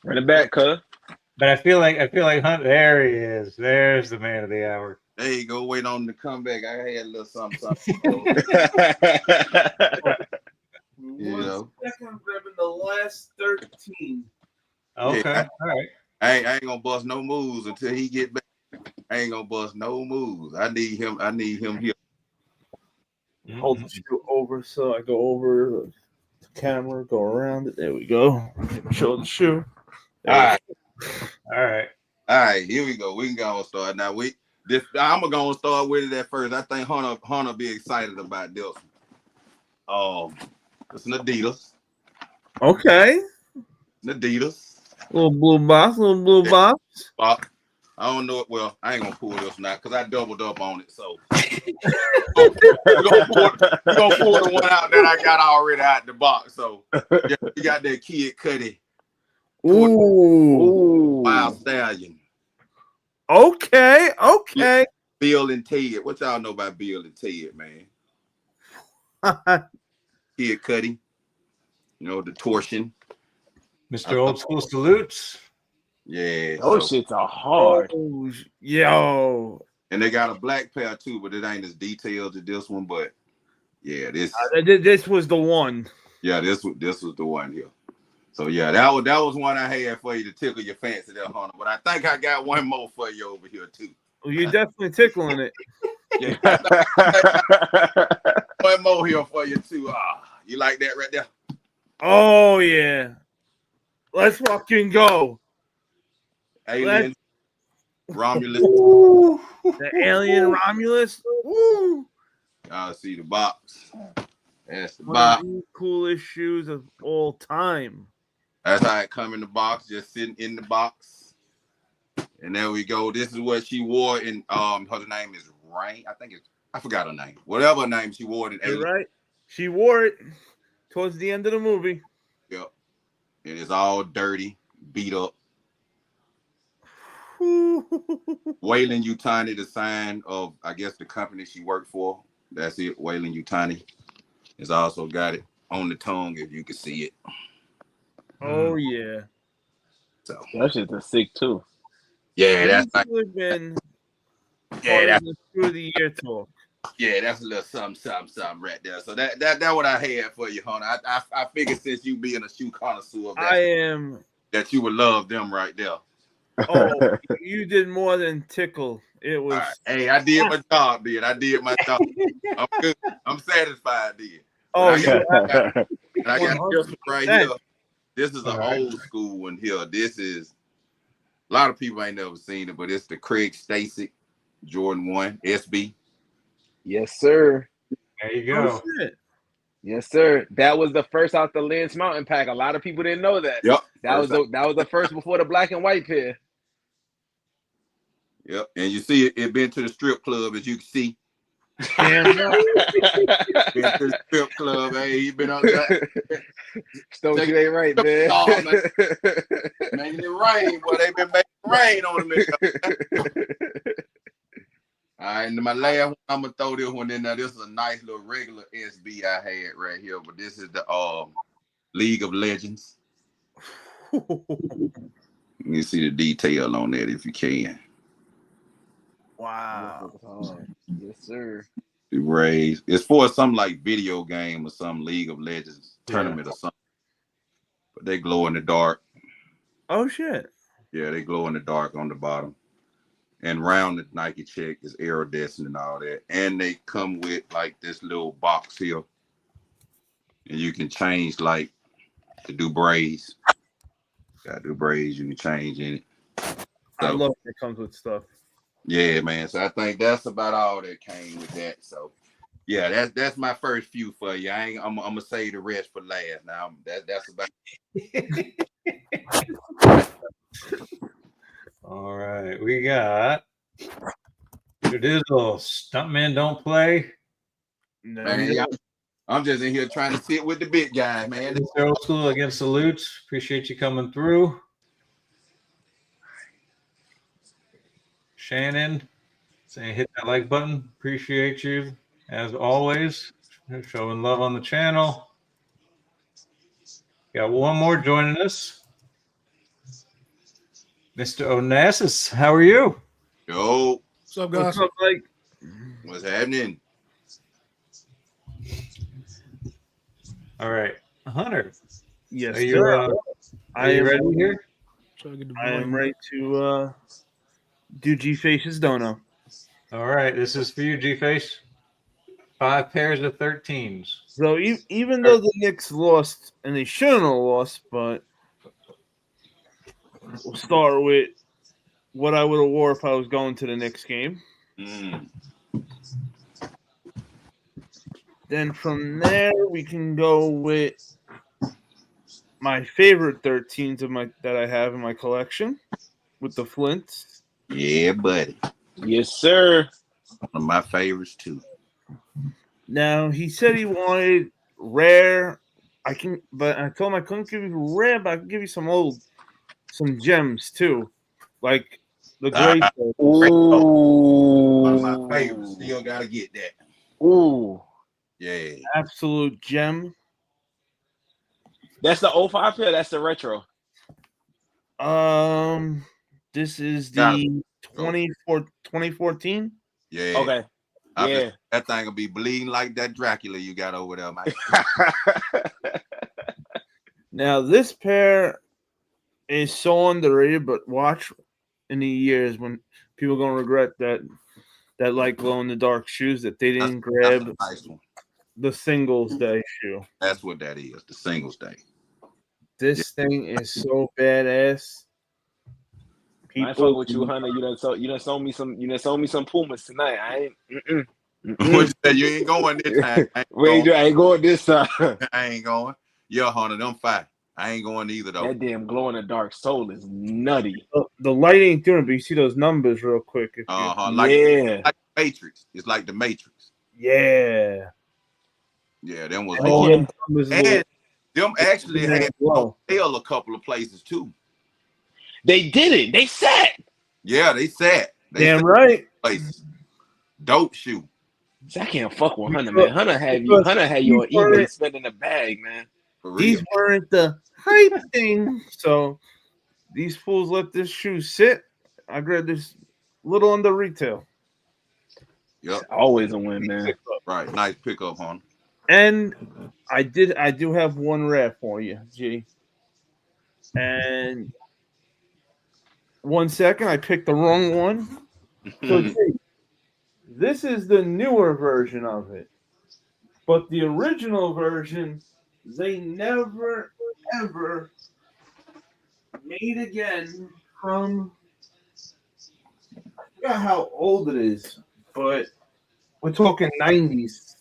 Run it back, cuz. But I feel like Hunt. There he is. There's the man of the hour. There you go. Wait on the comeback. I had a little something. You know. I'm grabbing the last 13. Okay. Yeah, all right. I ain't gonna bust no moves until he get back. I ain't gonna bust no moves. I need him here. Hold the shoe over so I go over the camera, go around it. There we go. Show the shoe. All right. Here we go. We can go and start now. I'm gonna go and start with it at first. I think Hunter be excited about this. It's an Adidas. Okay. Adidas. Little blue box. I don't know it. Well, I ain't gonna pull this now because I doubled up on it. So we're gonna pull the one out that I got already out the box. So yeah, we got that Kid Cudi. Ooh. Wild Stallion. Okay. Bill and Ted. What y'all know about Bill and Ted, man? Kid Cudi. You know, the torsion. Mr. Old School salutes. Yeah. Those shits are hard. Oh, yo. And they got a black pair too, but it ain't as detailed as this one. But yeah, this was the one. Yeah, this was the one here. So yeah, that was one I had for you to tickle your fancy there, Hunter. But I think I got one more for you over here too. Well, you're definitely tickling it. Yeah, I think one more here for you too. You like that right there? Oh yeah. Let's fucking go. Alien Romulus. The alien Romulus. Woo! Y'all see the box. That's the One box. of the coolest shoes of all time. That's how it come in the box, just sitting in the box. And there we go. This is what she wore in her name is Rain. I forgot her name. Whatever her name she wore in You're right. She wore it towards the end of the movie. Yep. And it's all dirty, beat up. Waylon Yutani, the sign of, I guess, the company she worked for. That's it. Waylon Yutani has also got it on the tongue, if you can see it. Oh yeah. So that shit's a sick too. yeah, that's like, been yeah, through the year talk. Yeah, that's a little something right there. So that what I had for you, Hunter. I figured since you being a shoe connoisseur, that you would love them right there. Oh, you did more than tickle. It was. Right. Hey, I did my job, dude. I did my job. I'm good. I'm satisfied, dude. Oh, I got this one right here. This is an old school one here. This is a lot of people ain't never seen it, but it's the Craig Stasic Jordan 1 SB. Yes, sir. There you go. Oh, yes, sir. That was the first out the Lynch Mountain Pack. A lot of people didn't know that. Yep. That was the first before the black and white pair. Yep. And you see it been to the strip club, as you can see. Damn. Been to the strip club. Hey, he been on that. Stokes, you ain't right, man. Oh, man. Making it rain, boy. They been making rain on them. All right, and my last one, I'm gonna throw this one in there. This is a nice little regular SB I had right here, but this is the League of Legends. You see the detail on that if you can. Wow. Yes, sir. The rays. It's for some like video game or some League of Legends tournament or something. But they glow in the dark. Oh shit. Yeah, they glow in the dark on the bottom. And round the Nike check is iridescent and all that. And they come with like this little box here. And you can change like to do braids. Gotta do braids, you can change in it. So, I love it comes with stuff. Yeah, man. So I think that's about all that came with that. So yeah, that's my first few for you. I'm gonna save the rest for last. Now that's about All right, we got Dizzle. Stuntman don't play. No. man, I'm just in here trying to sit with the big guy, man. It's old school against the Lutes. Appreciate you coming through. Shannon saying hit that like button. Appreciate you as always. Showing love on the channel. Got one more joining us. Mr. Onassis, how are you? Yo, What's up, guys? What's up, Blake? what's happening? All right, Hunter. Yes, Are you, sir. are you ready here? I am ready to do G-Face's dono. All right, this is for you, G-Face. 5 pairs of 13s. So even though the Knicks lost, and they shouldn't have lost, but we'll start with what I would have wore if I was going to the Knicks game. Then from there, we can go with my favorite 13s that I have in my collection with the Flints. Yeah, buddy. Yes, sir. One of my favorites too. Now he said he wanted rare. But I told him I couldn't give you rare, but I can give you some gems too, like the gray. Ooh. One of my favorites. Still gotta get that. Ooh. Yeah. Absolute gem. That's the 05 pair. That's the retro. This is the 2014. Yeah. Okay. Yeah. That thing will be bleeding like that Dracula you got over there, Mike. Now this pair is so underrated, but watch in the years when people gonna regret that like glow in the dark shoes that they didn't grab That's a nice one. the singles day shoe. That's what that is. The singles day. This thing is so badass. I fuck with you, Hunter. You done sold me some Pumas tonight. I ain't. What you say? You ain't going this time. I ain't going this time. I ain't going. Yeah, Hunter, them fine. I ain't going either though. That damn glow in the dark soul is nutty. The light ain't doing it, but you see those numbers real quick. Like Matrix. It's like the Matrix. Yeah. Yeah, them was and them actually had sale a couple of places too. They did it. They sat. Yeah, they sat. Damn right. Places. Dope shoe. I can't fuck with Hunter, man. Hunter had you on eBay spending a bag, man. These weren't the hype thing. So these fools let this shoe sit. I grabbed this little under retail. Yep. Always a win, man. Right. Nice pickup, Hunter. And I do have one rare for you, G. And 1 second, I picked the wrong one. So G, this is the newer version of it. But the original version, they never, ever made again from, I forgot how old it is, but we're talking 90s.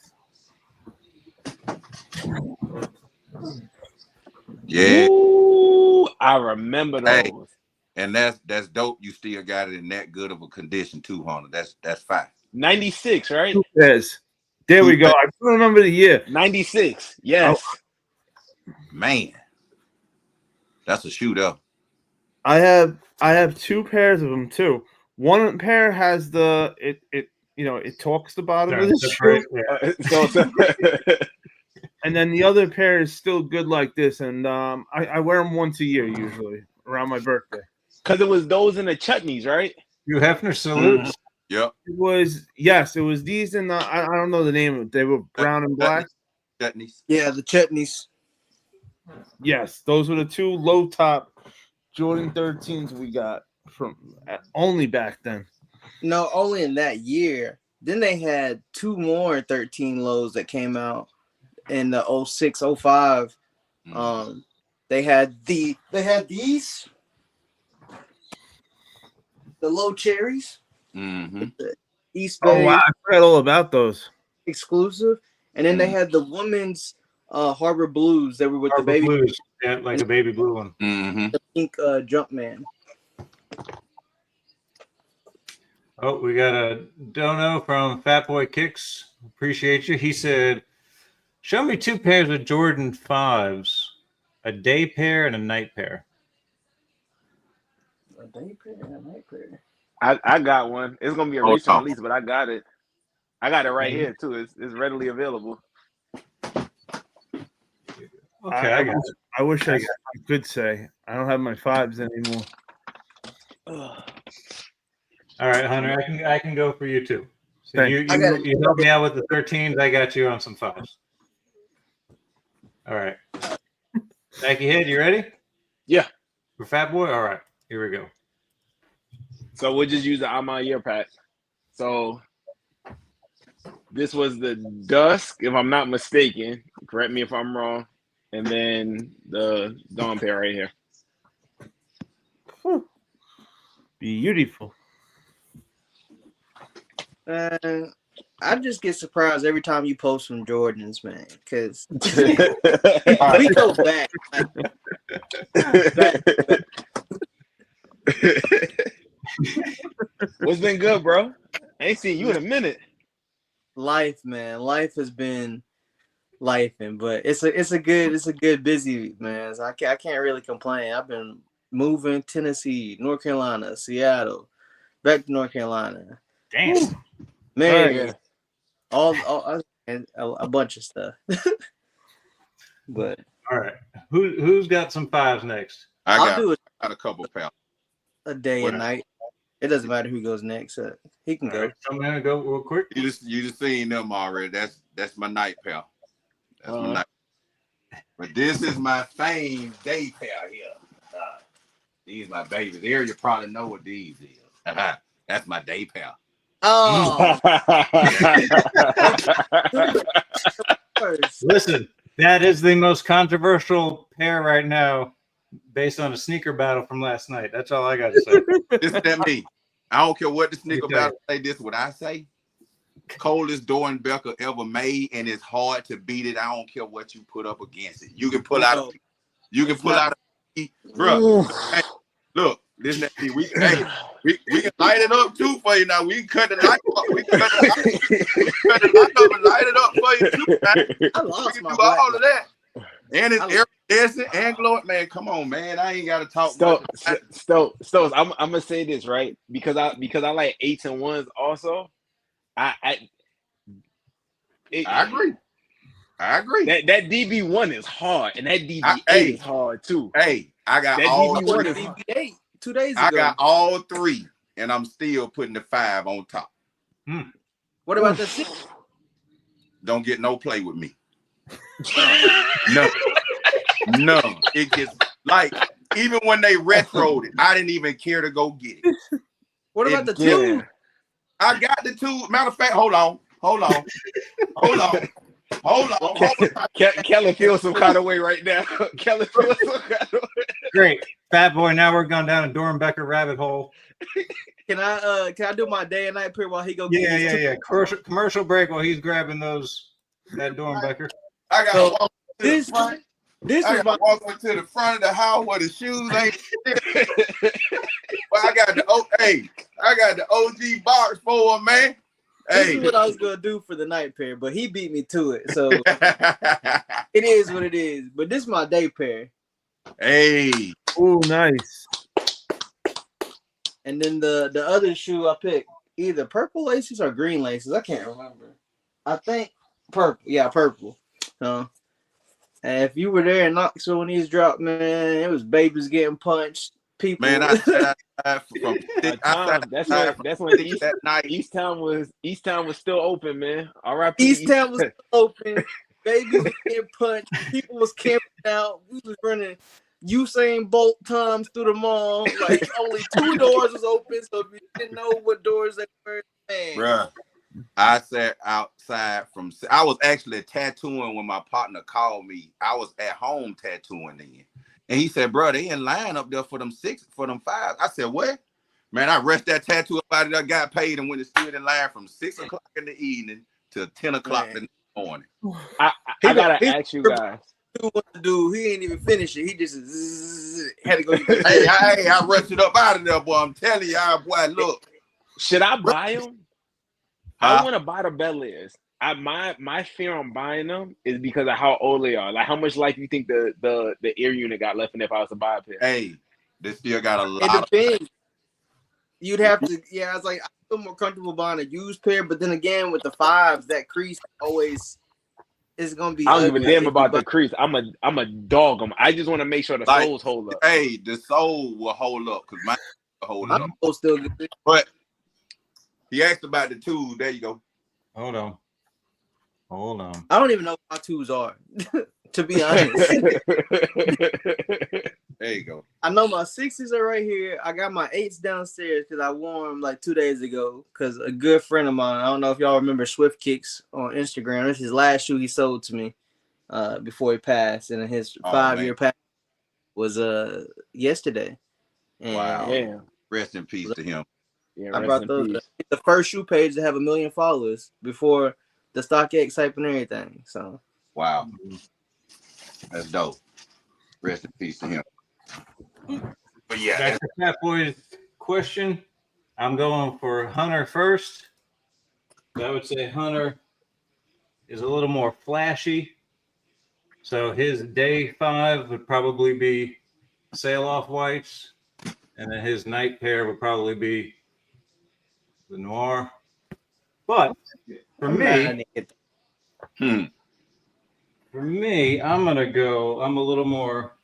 Yeah. Ooh, I remember those. Hey, and that's dope. You still got it in that good of a condition too, Hunter. That's fine. 96, right? Yes. There we go. I don't remember the year. 96. Yes. Oh, man. That's a shoot up. I have two pairs of them too. One pair has it talks the bottom of the shoe. And then the other pair is still good like this, and I wear them once a year usually around my birthday. Because it was those in the chutneys, right? Hugh Hefner salutes. Yep. It was these in the I don't know the name of it. They were brown and black. Chutneys. Yeah, the chutneys. Yes, those were the two low top Jordan 13s we got from only back then. No, only in that year. Then they had two more 13 lows that came out in the 06, 05. They had these, the low cherries. Mm-hmm. The East Bay. Oh wow, I forgot all about those. Exclusive. And then they had the women's Harbor Blues. They were with Harbor the baby Blues. Yeah, like a baby blue one. Mm-hmm. the pink Jumpman. Oh, we got a dono from Fatboy Kicks. Appreciate you. He said, show me two pairs of Jordan 5s, a day pair and a night pair. A day pair and a night pair. I got one. It's gonna be a recent release, but I got it. I got it right here too. It's readily available. Okay, I got it. I wish I could say I don't have my 5s anymore. All right, Hunter, I can go for you too. So Thanks. you helped me out with the 13s. I got you on some 5s. All right. Nike Head, you ready? Yeah. For Fat Boy? All right, here we go. So we'll just use the I'm on year pack. So this was the dusk, if I'm not mistaken. Correct me if I'm wrong. And then the dawn pair right here. Beautiful. I just get surprised every time you post some Jordans, man, because Right. we go back. What's been good, bro? I ain't seen you in a minute. Life, man. Life has been lifing, but it's a good busy, man. So I can't really complain. I've been moving Tennessee, North Carolina, Seattle, back to North Carolina. Damn. Man, all and a bunch of stuff. But All right. Who's got some 5s next? I'll do got a couple pals. a day and night. It doesn't matter who goes next. He can go. Right, come in and go real quick. You just seen them already. That's my night pal. That's my night. But this is my famed day pair here. These my babies. Here you probably know what these is. That's my day pair. Oh, Listen, that is the most controversial pair right now, based on a sneaker battle from last night. That's all I got to say. This is that me. I don't care what the sneaker battle say. This is what I say. Coldest Doernbecher ever made, and it's hard to beat it. I don't care what you put up against it. You can pull out. You can pull out. Bro, hey, look. This we can light it up too for you now. We can cut the light up. We can cut the light up and light it up for you too, man. I lost we my can do all of that. And it's iridescent and glowing. Man, come on, man. I ain't gotta talk. Stokes, I'm gonna say this, right? Because I like 8s and 1s also. I agree. I agree. That DB1 is hard, and that DB8 is hard too. Hey, I got that all DB8 2 days ago. I got all 3, and I'm still putting the 5 on top. What about the 6? Don't get no play with me. No. It gets like even when they retroed it, I didn't even care to go get it. What about the 2? I got the 2. Matter of fact, hold on. Kelly feels some kind of way right now. Kelly feels some kind of way. Great, Fat Boy. Now we're going down a Doernbecher rabbit hole. Can I do my day and night period while he go? Yeah. Commercial break while he's grabbing that Doernbecher. I got so this is walking to the front of the house where the shoes ain't. But I got the OG box for him, man. This is what I was gonna do for the night pair, but he beat me to it. So it is what it is. But this is my day pair. Hey. Oh, nice. And then the other shoe I picked, either purple laces or green laces. I can't remember. I think purple. Yeah, purple. And if you were there in Knoxville when these dropped, man, it was babies getting punched. People. Man, that's when Easttown was still open, man. R.I.P. Easttown was open. Babies was getting punched. People was camping out. We was running Usain Bolt times through the mall. Like only 2 doors was open, so if you didn't know what doors they were, man. Bruh, I sat outside I was actually tattooing when my partner called me. I was at home tattooing then. And he said, bro, they in line up there for them 5. I said, what? Man, I rushed that tattoo up out of there, got paid, and went and stood in line from 6 o'clock in the evening to 10 o'clock in the morning. I gotta ask you guys. Dude, he ain't even finished it. He just had to go. Hey, I rushed it up out of there, boy. I'm telling y'all, boy, look. Should I buy them? I want to buy the Bel Airs. My fear on buying them is because of how old they are. Like, how much life you think the air unit got left in if I was to buy a pair? Hey, they still got a lot. It depends. You'd have to. Yeah, I was like, I feel more comfortable buying a used pair, but then again, with the 5s, that crease always is gonna be. I don't give a damn about the crease. I'm a dog them. I just want to make sure the soles hold up. Hey, the sole will hold up because mine will hold up. I'm still good. But he asked about the 2. There you go. Hold on. I don't even know what my 2s are, to be honest. There you go. I know my 6s are right here. I got my 8s downstairs because I wore them like 2 days ago. Because a good friend of mine, I don't know if y'all remember Swift Kicks on Instagram. This is his last shoe he sold to me before he passed, and his 5-year pass was yesterday. And wow. Yeah. Rest in peace to him. Yeah, I brought those. The first shoe page to have 1 million followers before the StockX hype and everything. So wow, that's dope. Rest in peace to him. But yeah, back to Fat Boy's question. I'm going for Hunter first. I would say Hunter is a little more flashy. So his day 5 would probably be Sail Off whites, and then his night pair would probably be the Noir. But for me, I'm gonna go. I'm a little more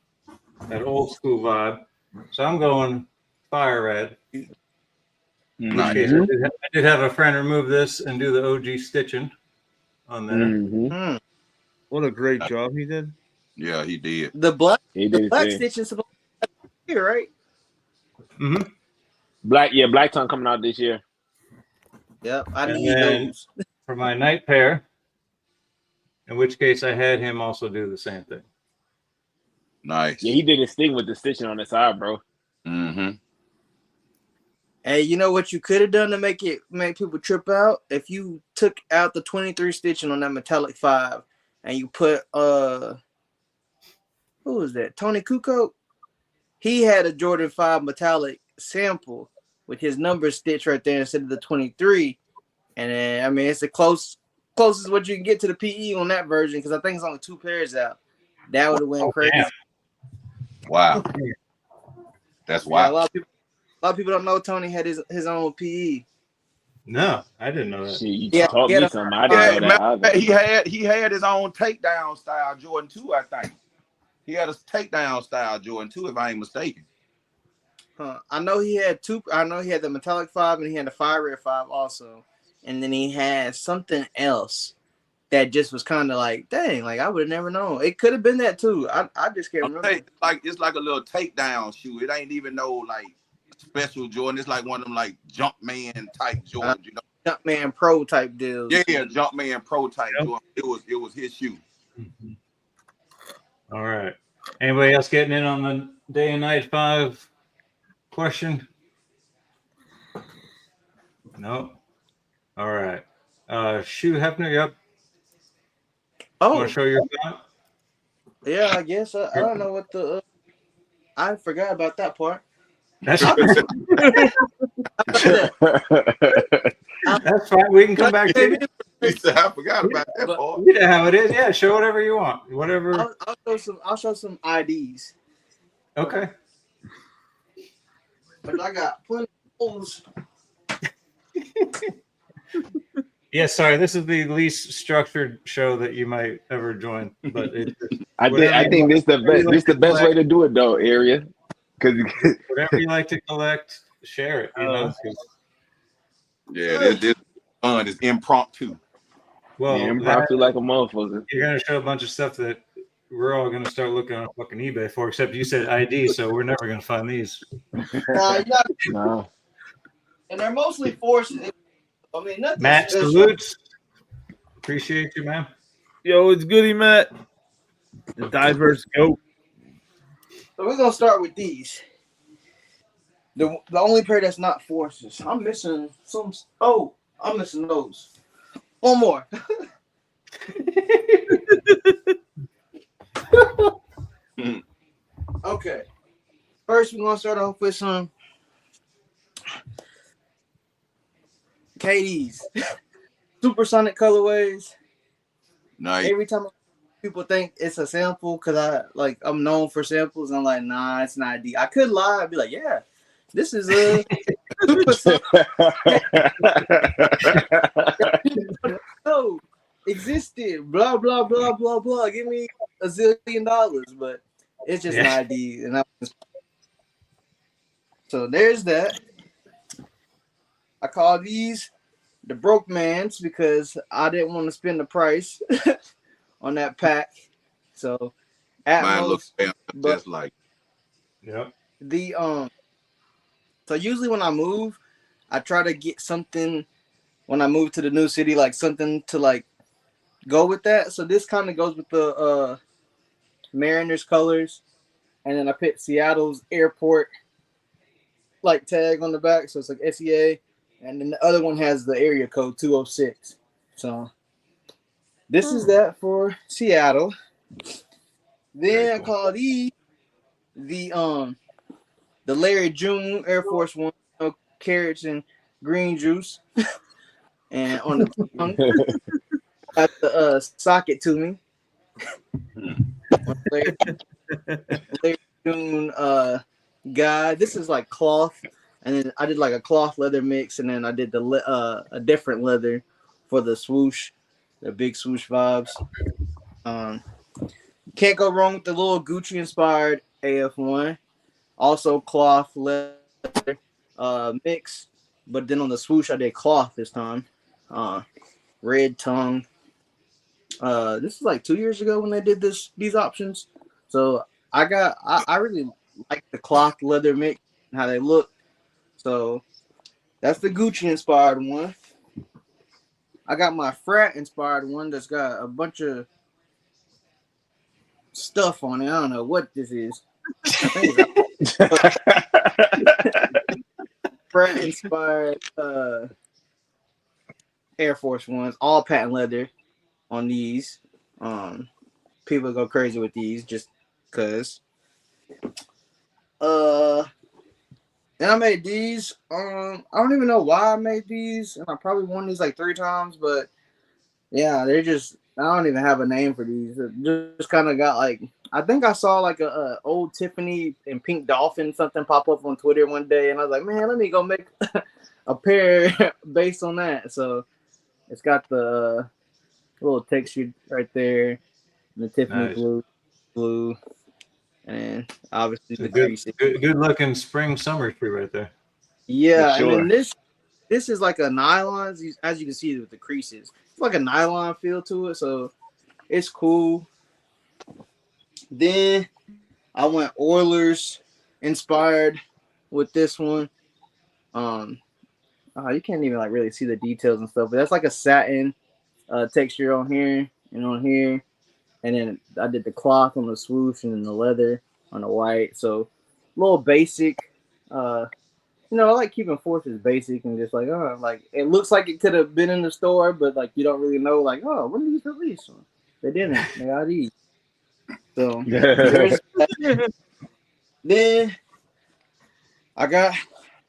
that old school vibe, so I'm going Fire Red. Nice. I did have a friend remove this and do the OG stitching on there. What a great job he did. Yeah, he did. The black He did his black thing. stitch is supposed to be here, right? Mm-hmm. Black Tongue coming out this year. Yep, I And need then those. for my night pair, in which case I had him also do the same thing. Nice. Yeah, he did his thing with the stitching on the side, bro. Mm-hmm. Hey, you know what you could have done to make people trip out? If you took out the 23 stitching on that metallic 5 and you put who was that? Tony Kukoc? He had a Jordan 5 metallic sample with his number stitch right there instead of the 23. And then, I mean, it's the closest what you can get to the PE on that version because I think it's only 2 pairs out. That would have went crazy. Damn. Wow. That's Yeah, wild. a lot of people don't know Tony had his own PE. No, I didn't know that. Shit, you Yeah, taught yeah, me something. I didn't know that either. He had his own takedown style Jordan 2, I think. He had a takedown style Jordan 2, if I ain't mistaken. I know he had 2. I know he had the metallic 5 and he had the fire red 5 also. And then he had something else that just was kind of like, dang, like I would have never known. It could have been that too. I just can't remember. It's like a little takedown shoe. It ain't even no like special Jordan. It's like one of them like Jumpman type Jordans, you know. Jumpman Pro type deals. Yeah, Jumpman Pro type Jordan. It was his shoe. Mm-hmm. All right. Anybody else getting in on the day and night 5 question? No. All right. Shoe Hefner, yep. Oh, Want to show your account? yeah, I guess. I don't know what the. I forgot about that part. That's That's fine. We can come back to it. He said, I forgot about that part. You know how it is. Yeah, show whatever you want. Whatever. I'll show some IDs. Okay. But I got plenty of holes. Yeah, sorry. This is the least structured show that you might ever join. But I think this the best way to do it though, Area. Because whatever you like to collect, share it. You know. Yeah, this fun is impromptu. Well, impromptu like a motherfucker. You're gonna show a bunch of stuff that we're all gonna start looking on fucking eBay for. Except you said ID, so we're never gonna find these. No. And they're mostly forces. I mean, nothing. Matt salutes. Appreciate you, man. Yo, it's Goody Matt. The diverse goat. So we're gonna start with these. The only pair that's not forces. I'm missing some. Oh, I'm missing those. One more. Okay. First, we're gonna start off with some KDs. Supersonic colorways. Nice. Every time people think it's a sample, because I'm known for samples, I'm like, nah, it's not D. I could lie, I'd be like, yeah, this is a no existed, blah blah blah blah blah. Give me $1 zillion, but it's just an ID, and so there's that. I call these the broke mans because I didn't want to spend the price on that pack. So mine looks just like. Yep. So usually when I move, I try to get something when I move to the new city, like something to like go with that. So this kind of goes with the Mariners colors, and then I put Seattle's airport like tag on the back, so it's like SEA, and then the other one has the area code 206. So this is that for Seattle. Then I call these the Larry June Air Force One, carrots and green juice, and on the tongue, got the socket to me. Larry June guy. This is like cloth, and then I did like a cloth leather mix, and then I did a different leather for the swoosh, the big swoosh vibes. Can't go wrong with the little Gucci inspired AF1. Also cloth leather mix, but then on the swoosh I did cloth this time. Red tongue. This is like 2 years ago when they did these options. So I really like the cloth leather mix and how they look. So that's the Gucci inspired one. I got my frat inspired one that's got a bunch of stuff on it. I don't know what this is. I think it's frat inspired Air Force Ones, all patent leather on these. People go crazy with these just because. And I made these. I don't even know why I made these, and I probably won these like 3 times, but yeah, they're just. I don't even have a name for these. It just kind of got like. I think I saw like a old Tiffany and Pink Dolphin something pop up on Twitter one day, and I was like, man, let me go make a pair based on that. So it's got the little texture right there, and the Tiffany blue. And obviously the crease. Good looking spring summer tree right there. Yeah, sure. and then this is like a nylon, as you can see with the creases. It's like a nylon feel to it, so it's cool. Then I went Oilers inspired with this one. You can't even like really see the details and stuff, but that's like a satin texture on here and on here. And then I did the cloth on the swoosh and then the leather on the white. So a little basic. I like keeping forces basic and just like, like it looks like it could have been in the store, but like you don't really know, like, when did these release? They didn't. They got these. So then I got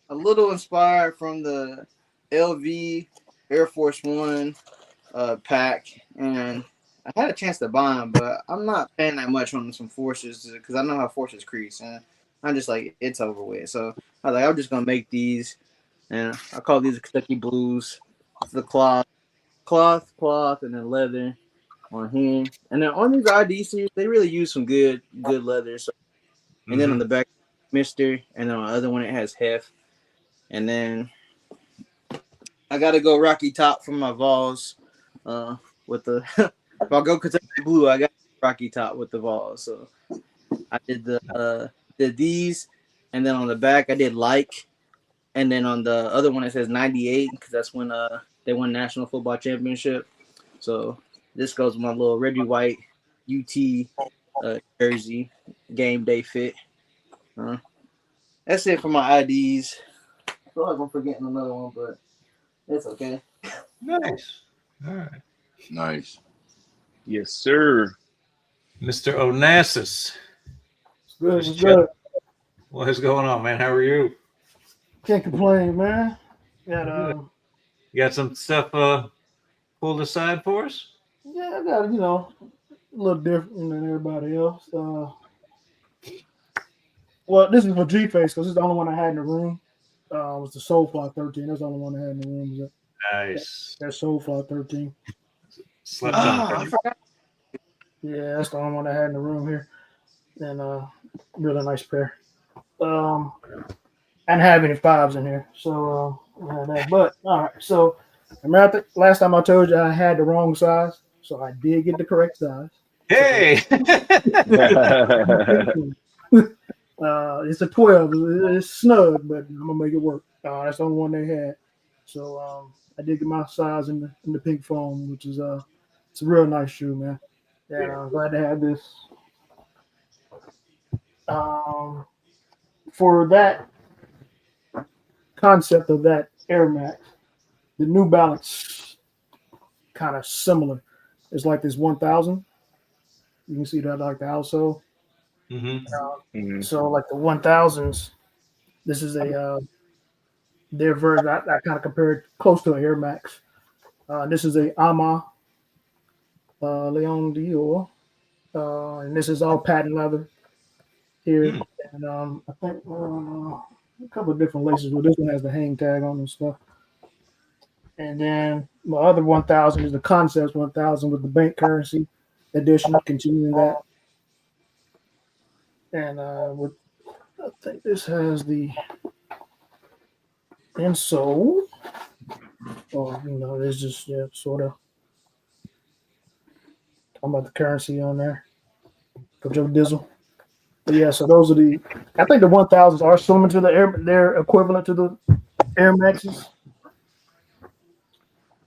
a little inspired from the LV Air Force One pack, and I had a chance to buy them, but I'm not paying that much on some forces because I know how forces crease, and I'm just like, it's over with. So I was like, I'm just gonna make these, and I call these the Kentucky Blues. It's the cloth, and then leather on here, and then on these ID series, they really use some good leather. So, and then on the back, Mister, and then on the other one it has Hef, and then I gotta go Rocky Top for my Vols, with the. If I go Kentucky Blue, I got Rocky Top with the Vols. So I did did these, and then on the back I did like, and then on the other one it says 98 because that's when they won National Football Championship. So this goes with my little red and white UT jersey game day fit. That's it for my IDs. I feel like I'm forgetting another one, but it's okay. Nice. All right. Nice. Yes, sir. Mr. Onassis. Good. What is going on, man? How are you? Can't complain, man. You got some stuff pulled aside for us? Yeah, I got a little different than everybody else. Well, this is for G-Face because it's the only one I had in the room. It was the Soulfly 13. That's the only one I had in the room. Nice. That Soulfly 13. Slept on. I forgot. Yeah, that's the only one I had in the room here. And really nice pair. I didn't have any 5s in here, so I had that. But all right, so remember last time I told you I had the wrong size, so I did get the correct size. Hey. It's a 12. It's snug, but I'm gonna make it work. That's the only one they had. So I did get my size in the pink foam, which is it's a real nice shoe, man. Yeah, I'm glad to have this. For that concept of that Air Max, the New Balance kind of similar. It's like this 1000. You can see that like the outsole. So like the 1000s, this is their version. I kind of compared close to an Air Max. This is a Ama Leon Dior, and this is all patent leather here. And I think a couple of different laces. Well, this one has the hang tag on and stuff. And then my other 1000 is the Concepts 1000 with the bank currency edition, continuing that. And I think this has the insole. It's just sort of talking about the currency on there. For Joe Dizzle. But yeah, so those are the. I think the 1000s are similar to the Air. They're equivalent to the Air Maxes.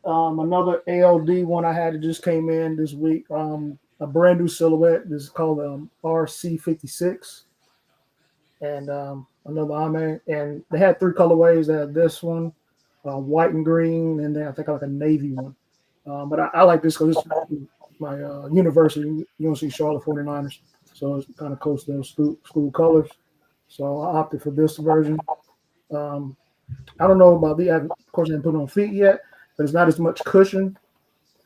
Another ALD one I had that just came in this week. A brand new silhouette. This is called RC56, and another Ame. And they had 3 colorways. They had this one, white and green, and then I think like a navy one. But I like this because it's my university, UNC Charlotte 49ers. So it's kind of close to those school colors. So I opted for this version. I don't know about the. Of course, I haven't put it on feet yet, but it's not as much cushion.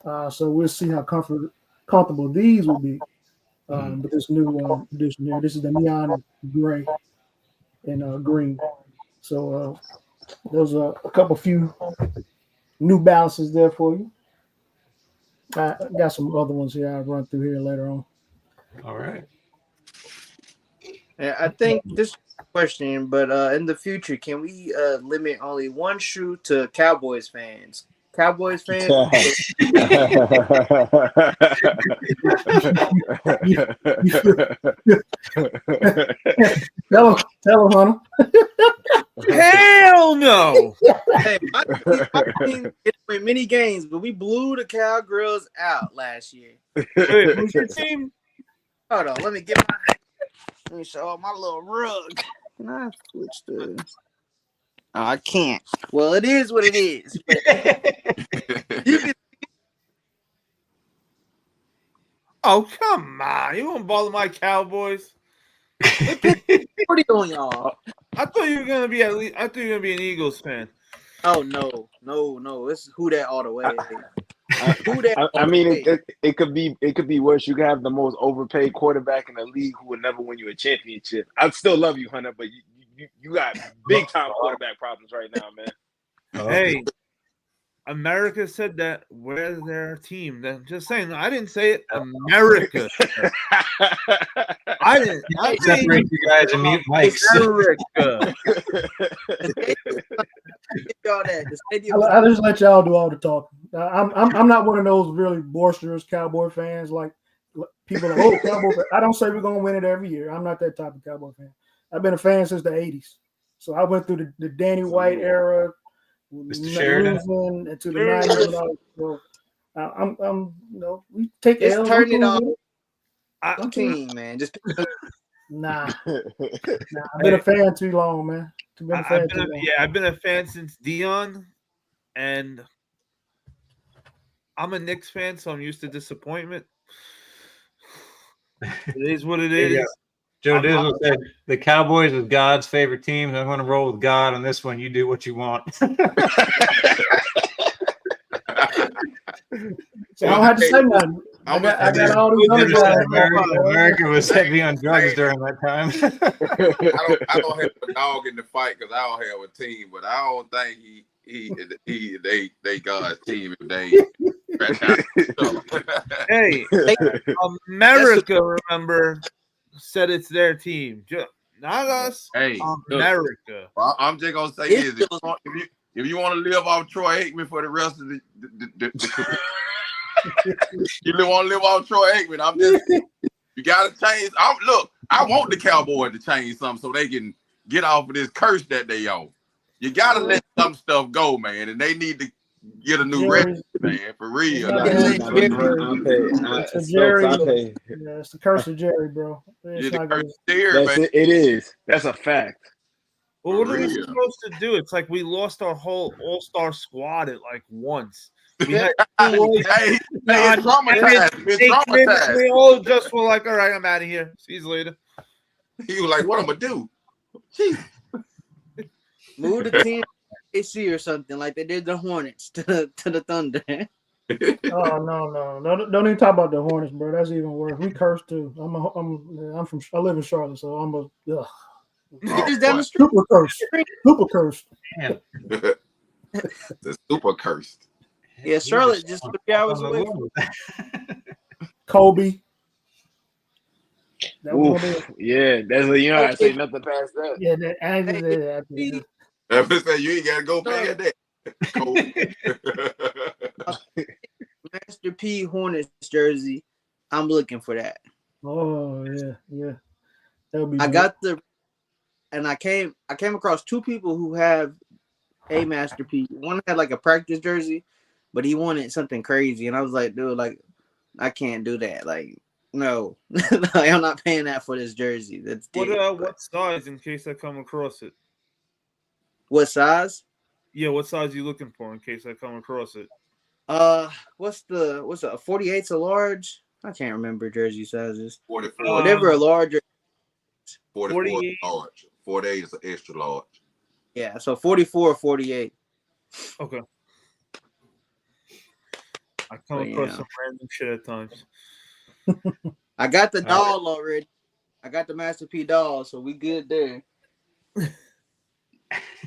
So we'll see how comfortable these will be. But this new edition here, this is the neon gray and green. So there's a few New Balances there for you. I got some other ones here I'll run through here later on. All right. I think this question, but in the future, can we limit only one shoe to Cowboys fans? Cowboys fans. Tell him, Hunter. Hell no! Hey, my team didn't win many games, but we blew the Cowgirls out last year. Wait, who's your team? Hold on, let me show off my little rug. Can I switch to? Oh, I can't. Well, it is what it is. You can. Oh, come on. You won't bother my Cowboys. What are on y'all? I thought you were gonna be an Eagles fan. Oh no. It's who that all the way. I mean, it could be worse. You could have the most overpaid quarterback in the league who would never win you a championship. I'd still love you, Hunter, but you got big time quarterback problems right now, man. Hey, America said that we're their team. Just saying, I didn't say it. America. I didn't. I Separate you guys and mute mics. America. I just let y'all do all the talking. I'm not one of those really boisterous Cowboy fans like people are, oh, Cowboy fan. I don't say we're gonna win it every year. I'm not that type of Cowboy fan. I've been a fan since the 80s. So I went through the Danny White era, Mr. Sheridan, and to the 90s and all. So I'm we take Just L's. turn it off. I'm Team, man. Just nah. I've been a fan too long, man. I've been a fan since Dion, and I'm a Knicks fan, so I'm used to disappointment. It is what it is. Yeah. Joe Dizzle said the Cowboys is God's favorite team. I'm going to roll with God on this one. You do what you want. So I don't have to say nothing. I got all these other guys. America was heavy on drugs during that time. I don't have a dog in the fight because I don't have a team, but I don't think they God's team if they. Hey, America, remember, said it's their team, not us. Hey, America. Look, I'm just gonna say this: if you want to live off Troy Aikman for the rest of the you want to live off Troy Aikman, you gotta change. I want the Cowboys to change something so they can get off of this curse that they own. You gotta let some stuff go, man, and they need to get a new record, man, for real. It's the curse of Jerry, bro. It's not good. It is. That's a fact. Well, what are we supposed to do? It's like we lost our whole all-star squad at like once. We had it's traumatized. It's traumatized. We all just were like, all right, I'm out of here. See you later. He was like, what I'm gonna do? Jeez. Move the team AC or something like they did the Hornets to the Thunder. Oh no! Don't even talk about the Hornets, bro. That's even worse. We cursed too. I live in Charlotte, so I'm a super cursed. Super cursed. The super cursed. Yeah, Charlotte just 3 hours away. Kobe. Yeah, that's I say nothing past that. Yeah, that. You ain't gotta go past that. Master P Hornets jersey. I'm looking for that. Oh yeah. I got and I came across two people who have a Master P. One had like a practice jersey, but he wanted something crazy, and I was like, dude, like I can't do that. Like, no, like, I'm not paying that for this jersey. That's what size in case I come across it? What size? Yeah, what size are you looking for in case I come across it? What's a 48's a large? I can't remember jersey sizes. 44. Whatever a larger. 44 is large. 48 is an extra large. Yeah, so 44 or 48. Okay. I come across some random shit at times. I got the doll already. I got the Master P doll, so we good there.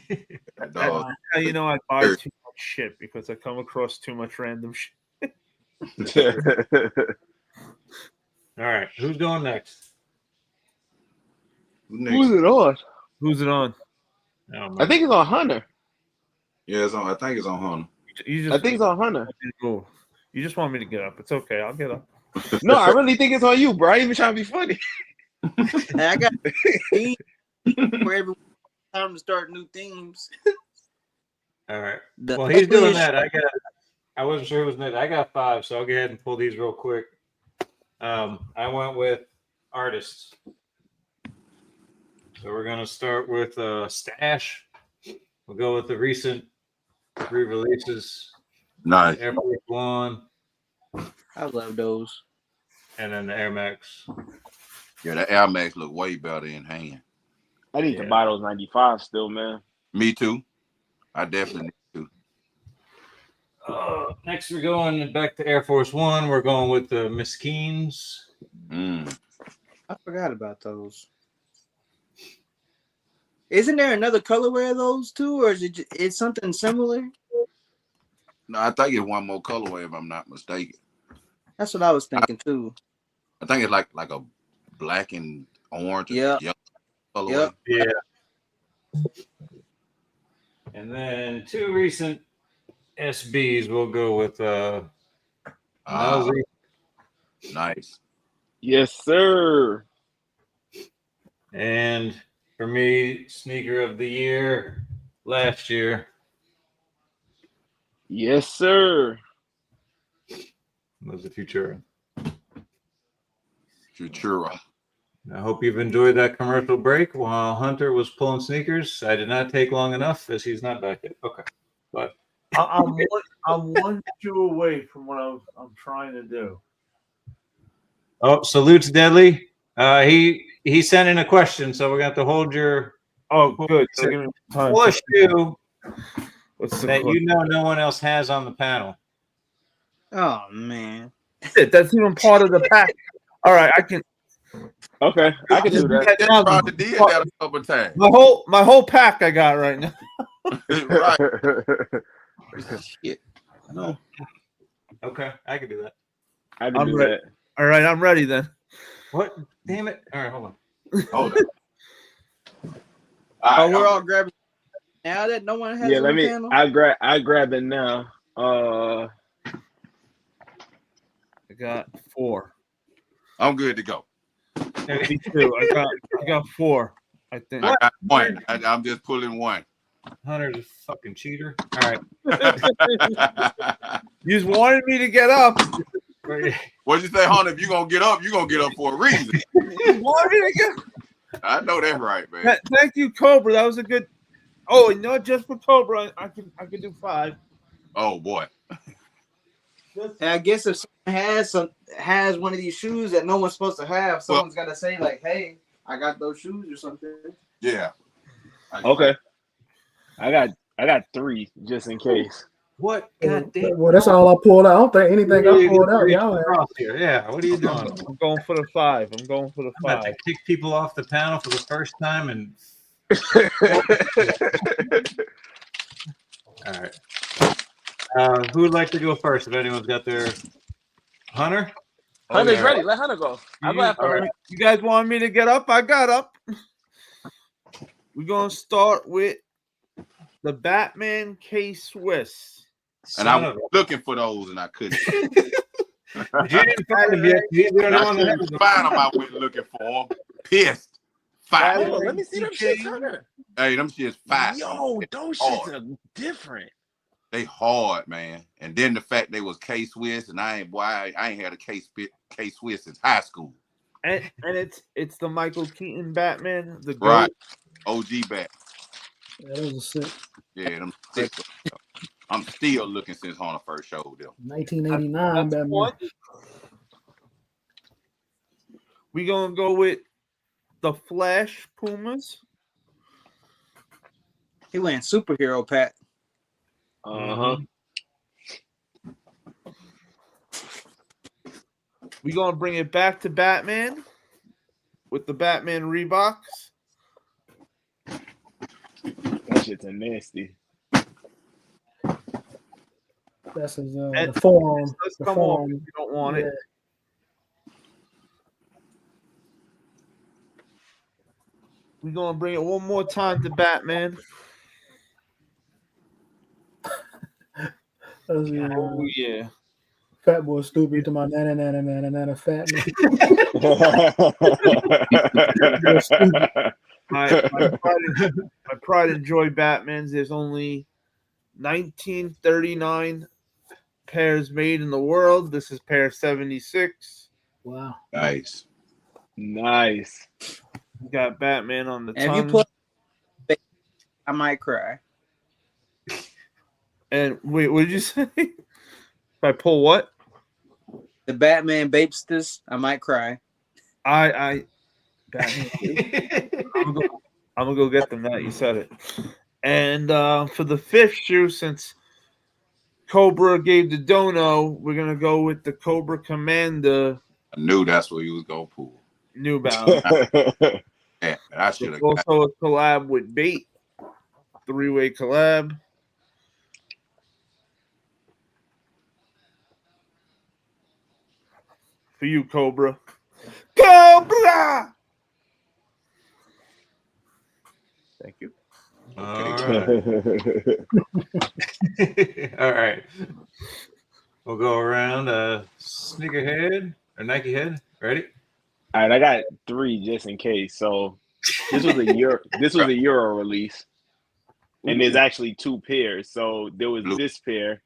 You know, I buy too much shit because I come across too much random shit. All right, who's going next? Who's it on? Who's it on? Oh, I think it's on Hunter. Yeah, it's on. I think it's on Hunter. I think it's on Hunter. You just want me to get up. It's okay. I'll get up. No, I really think it's on you, bro. I ain't even trying to be funny. I got for every time to start new themes. All right. Well, he's doing that. I wasn't sure it was next. I got 5, so I'll go ahead and pull these real quick. I went with artists. So we're gonna start with Stash. We'll go with the recent re-releases. Nice. Air Force One. I love those. And then the Air Max. Yeah, the Air Max look way better in hand. I need to buy those 95 still, man. Me too. I definitely need to. Next, we're going back to Air Force One. We're going with the Miss Keens. I forgot about those. Isn't there another colorway of those too, or is it's something similar? No, I think it's one more colorway if I'm not mistaken. That's what I was thinking too. I think it's like a black and orange. Yeah. Colorway. Yep. Yeah. And then 2 recent SBs. We'll go with Nosy. Nice. Yes, sir. And for me, sneaker of the year last year. Yes, sir. Was the Futura. Futura. I hope you've enjoyed that commercial break while Hunter was pulling sneakers. I did not take long enough as he's not back yet. Okay. But I'm one shoe away from what I'm trying to do. Oh, salutes Deadly. He sent in a question, so we're gonna have to hold your good. So give me time. Pull a shoe that no one else has on the panel. Oh man. That's even part of the pack. All right, I can. Okay, I can do that. Did that a couple times. My whole pack I got right now. Right. Shit. No. Okay, I can do that. I can do that. All right, I'm ready then. What? Damn it! All right, hold on. Hold on. We're all grabbing now that no one has. Yeah, let me. Panel? I grab it now. I got 4. I'm good to go. Me too. I got 4. I think. I got 1. I'm just pulling 1. Hunter's a fucking cheater. All right. You just wanted me to get up. What'd you say, Hunter? If you're gonna get up, you're gonna get up for a reason. You wanted me to get. I know that's right, man. Thank you, Cobra. That was a good. Oh, and not just for Cobra. I can do 5. Oh boy. I guess if someone has one of these shoes that no one's supposed to have, someone's got to say like, "Hey, I got those shoes" or something. Yeah. Okay. I got 3 just in case. What? God damn. Well, that's all I pulled out. I don't think anything I pulled out. Y'all here. Yeah. What are you doing? I'm going for the 5. I'm going for the 5. I'm about to kick people off the panel for the first time, and all right. Who would like to go first? If anyone's got their Hunter. Hunter's ready. Let Hunter go. You guys want me to get up? I got up. We're gonna start with the Batman K-Swiss. And I was looking for those, and I couldn't. You didn't find them yet. You don't know I couldn't find them. I went looking for them. Pissed. Fire. Let me see them shits, Hunter. Hey, them shits fire. Yo, those shits are different. They hard, man. And then the fact they was K-Swiss, and I ain't had a K-Swiss since high school. And it's the Michael Keaton Batman, the GOAT. Right. OG bat. Yeah, those are sick. Yeah, them sick. I'm still looking since Hunter first showed them. 1989 Batman. One. We gonna go with the Flash Pumas. He went superhero, Pat. We gonna bring it back to Batman with the Batman Reeboks. That shit's a nasty. That's his the forearm. Let's The come forearm. on if you don't want it. We're gonna bring it one more time to Batman. That's, Oh yeah. Fat boy stupid to my nana fat man. My pride and joy Batmans. There's only 1939 pairs made in the world. This is pair 76. Wow. Nice. Nice. We got Batman on the And tongue. if you put, I might cry. And wait, what did you say? If I pull what? The Batman Bapesters, I might cry. Batman. I'm gonna go get them. That you said it. And for the fifth shoe, since Cobra gave the dono, we're gonna go with the Cobra Commander I knew that's what you was gonna pull. New Balance. Yeah, I should have. Also a collab with Bait, 3-way collab. For you, Cobra. Cobra! Thank you. All right. We'll go around sneakerhead or Nike head. Ready? All right, I got 3 just in case. So this was a Euro release, and there's actually 2 pairs. So there was this pair.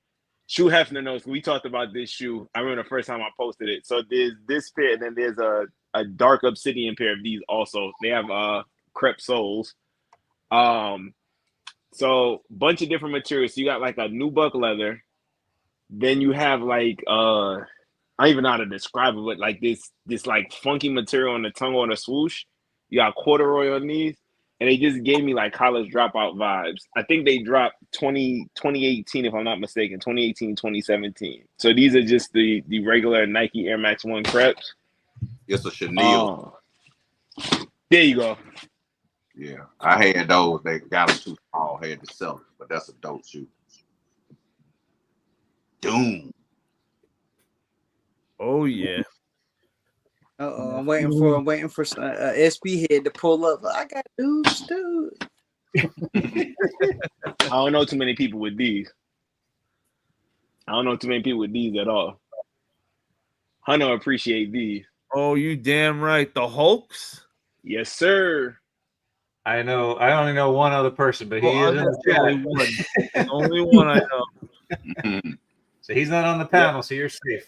Shoe Hefner knows we talked about this shoe. I remember the first time I posted it. So there's this pair, and then there's a dark obsidian pair of these also. They have crepe soles. So bunch of different materials. So you got like a nubuck leather. Then you have like I don't even know how to describe it, but like this like funky material on the tongue on the swoosh. You got corduroy on these, and they just gave me like college dropout vibes. I think they dropped 2018, if I'm not mistaken, 2018, 2017. So these are just the regular Nike Air Max 1 crepes. It's a Chanel. There you go. Yeah, I had those. They got them too small. I had to sell them, but that's a dope shoe. Doom. Oh yeah. I'm waiting for SB head to pull up. I got dudes too. I don't know too many people with these. I don't know too many people with these at all. Hunter appreciate these. Oh, you damn right. The Hulks. Yes, sir. I know. I only know one other person, but he is in the only chat. one. Only one I know. So he's not on the panel, so you're safe.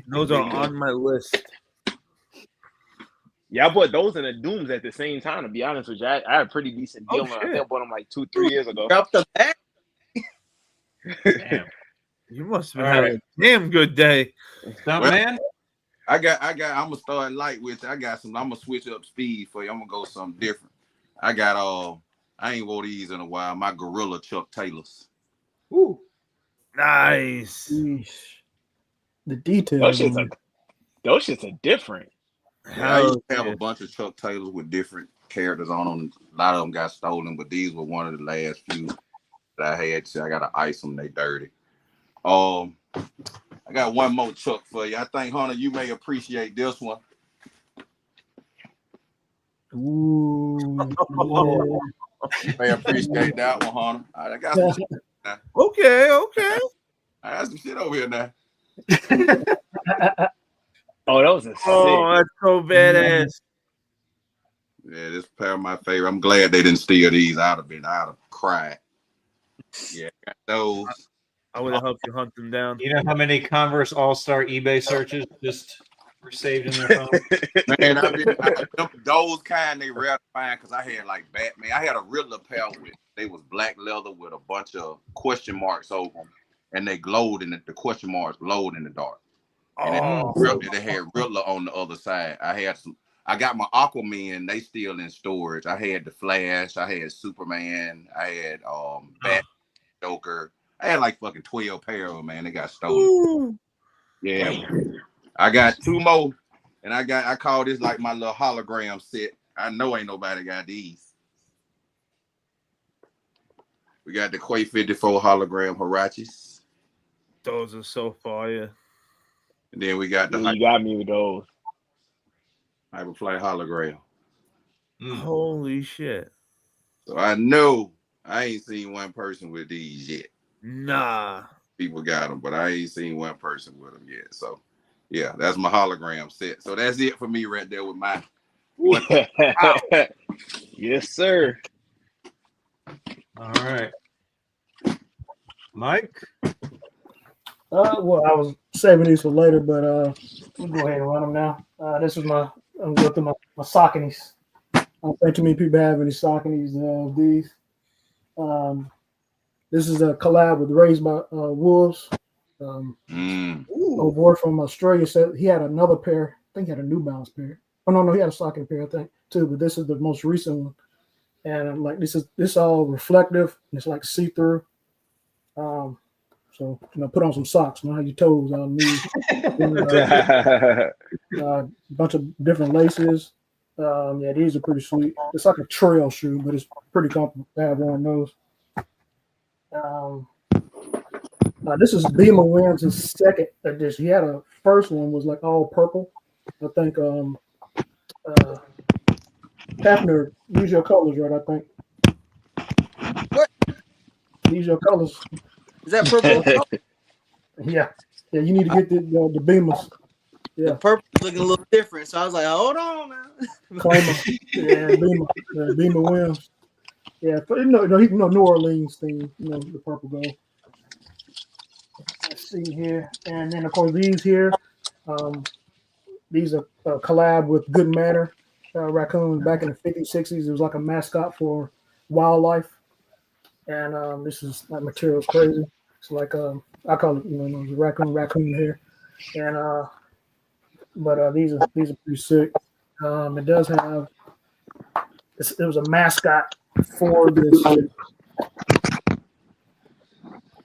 Those are on my list. Yeah, I bought those in the Dooms at the same time, to be honest with you. I had a pretty decent deal. I think I bought them like 2-3 years ago. Drop the back. Damn. You must have had a damn good day. Stump man? I'm gonna start light with it. I'm gonna switch up speed for you. I'm gonna go something different. I got I ain't wore these in a while. My Gorilla Chuck Taylors. Ooh. Nice. Sheesh. The details. Those shits are different. Yeah, I used to have a bunch of Chuck Taylors with different characters on them. A lot of them got stolen, but these were one of the last few that I had. So I gotta ice them. They dirty. I got one more Chuck for you. I think, Hunter, you may appreciate this one. Ooh. You may appreciate that one, Hunter. I got some shit now. Okay. I got some shit over here now. Oh, that was a sick. Oh, that's so badass. Yeah, this pair of my favorite. I'm glad they didn't steal these. I'd have cried. Yeah, got those. I would have helped you hunt them down. You know how many Converse All-Star eBay searches just were saved in their phone? Man, those kind they rare to find because I had like Batman. I had a Riddler pair with they was black leather with a bunch of question marks over them, and they glowed in the question marks glowed in the dark. And they had Riddler on the other side. I got my Aquaman. They still in storage. I had the Flash. I had Superman. I had Bat, Joker. I had like fucking 12 pair of them, man. They got stolen. Ooh. Yeah. I got 2 more, and I call this like my little hologram set. I know ain't nobody got these. We got the Quay 54 hologram Hirachis. Those are so fire. And then we got you got me with those. Hyperfly hologram. Holy shit. So I know I ain't seen one person with these yet. Nah. People got them, but I ain't seen one person with them yet. So yeah, that's my hologram set. So that's it for me right there with my Yes, sir. All right. Mike? Well, I was saving these for later, but we'll go ahead and run them now. This is I'm going through my Sauconys. I don't think too many people have any Sauconys of these. This is a collab with Raised by Wolves. A boy from Australia said he had another pair. I think he had a New Balance pair. Oh no, he had a Saucony pair, I think, too. But this is the most recent one, and I'm like, this all reflective. And it's like see through. So put on some socks. Don't have your toes on me. A bunch of different laces. Yeah, these are pretty sweet. It's like a trail shoe, but it's pretty comfortable to have one of those. This is Beamer Williams' second edition. He had a first one was like all purple. I think Hafner, use your colors, right? I think. What? Use your colors. Is that purple? Yeah. You need to get the Beamers. Yeah. The purple looking a little different, so I was like, hold on now. Claimer. Yeah, Beamer Williams. Yeah, but New Orleans thing, the purple gold. Let's see here, and then of course these here, these are a collab with Good Manor raccoon back in the 50s, 60s. It was like a mascot for wildlife, and this is that material's crazy. It's like I call it raccoon hair, and but these are pretty sick. It does have it was a mascot for this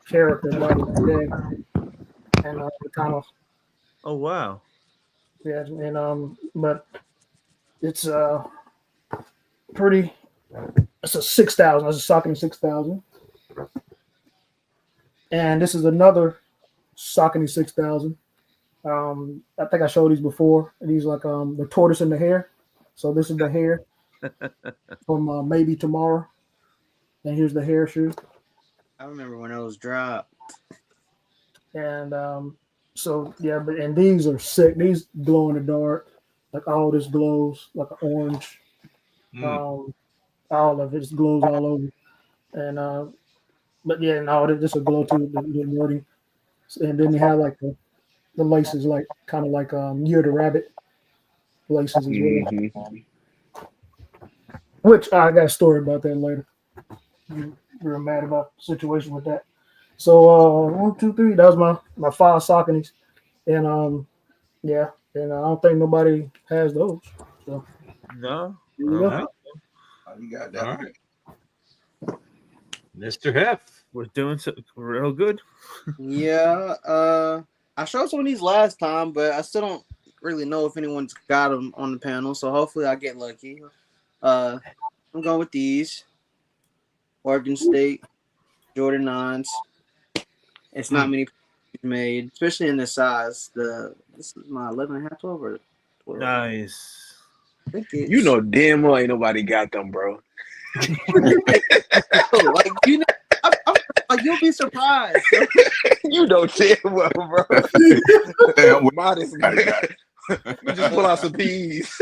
character and kind of. Oh wow. Yeah, and but it's pretty. It's a 6,000. It's a Saucony 6,000, and this is another Saucony 6,000. I think I showed these before. These like the tortoise and the hare. So this is the hare from Maybe Tomorrow, and here's the hare shoe. I remember when those dropped. And so yeah, and these are sick. These glow in the dark, like all this glows like an orange. All of it just glows all over. And but yeah, no, this will glow too. The wording, and then you have like the laces, like kind of like Year the Rabbit laces as well. Which I got a story about that later. Real mad about the situation with that. So 1, 2, 3. That was my 5 Sauconys, and yeah, and I don't think nobody has those. So no, you got that. All right. Mr. Hef, we're doing so real good. Yeah, I showed some of these last time, but I still don't really know if anyone's got them on the panel. So hopefully I get lucky. I'm going with these Oregon State Jordan 9s. It's not many made, especially in this size. This is my 11.5, 12 or 12. Nice. I think it's, You know damn well ain't nobody got them, bro. like you'll be surprised. You know damn well, bro. Modest. We just pull out some peas.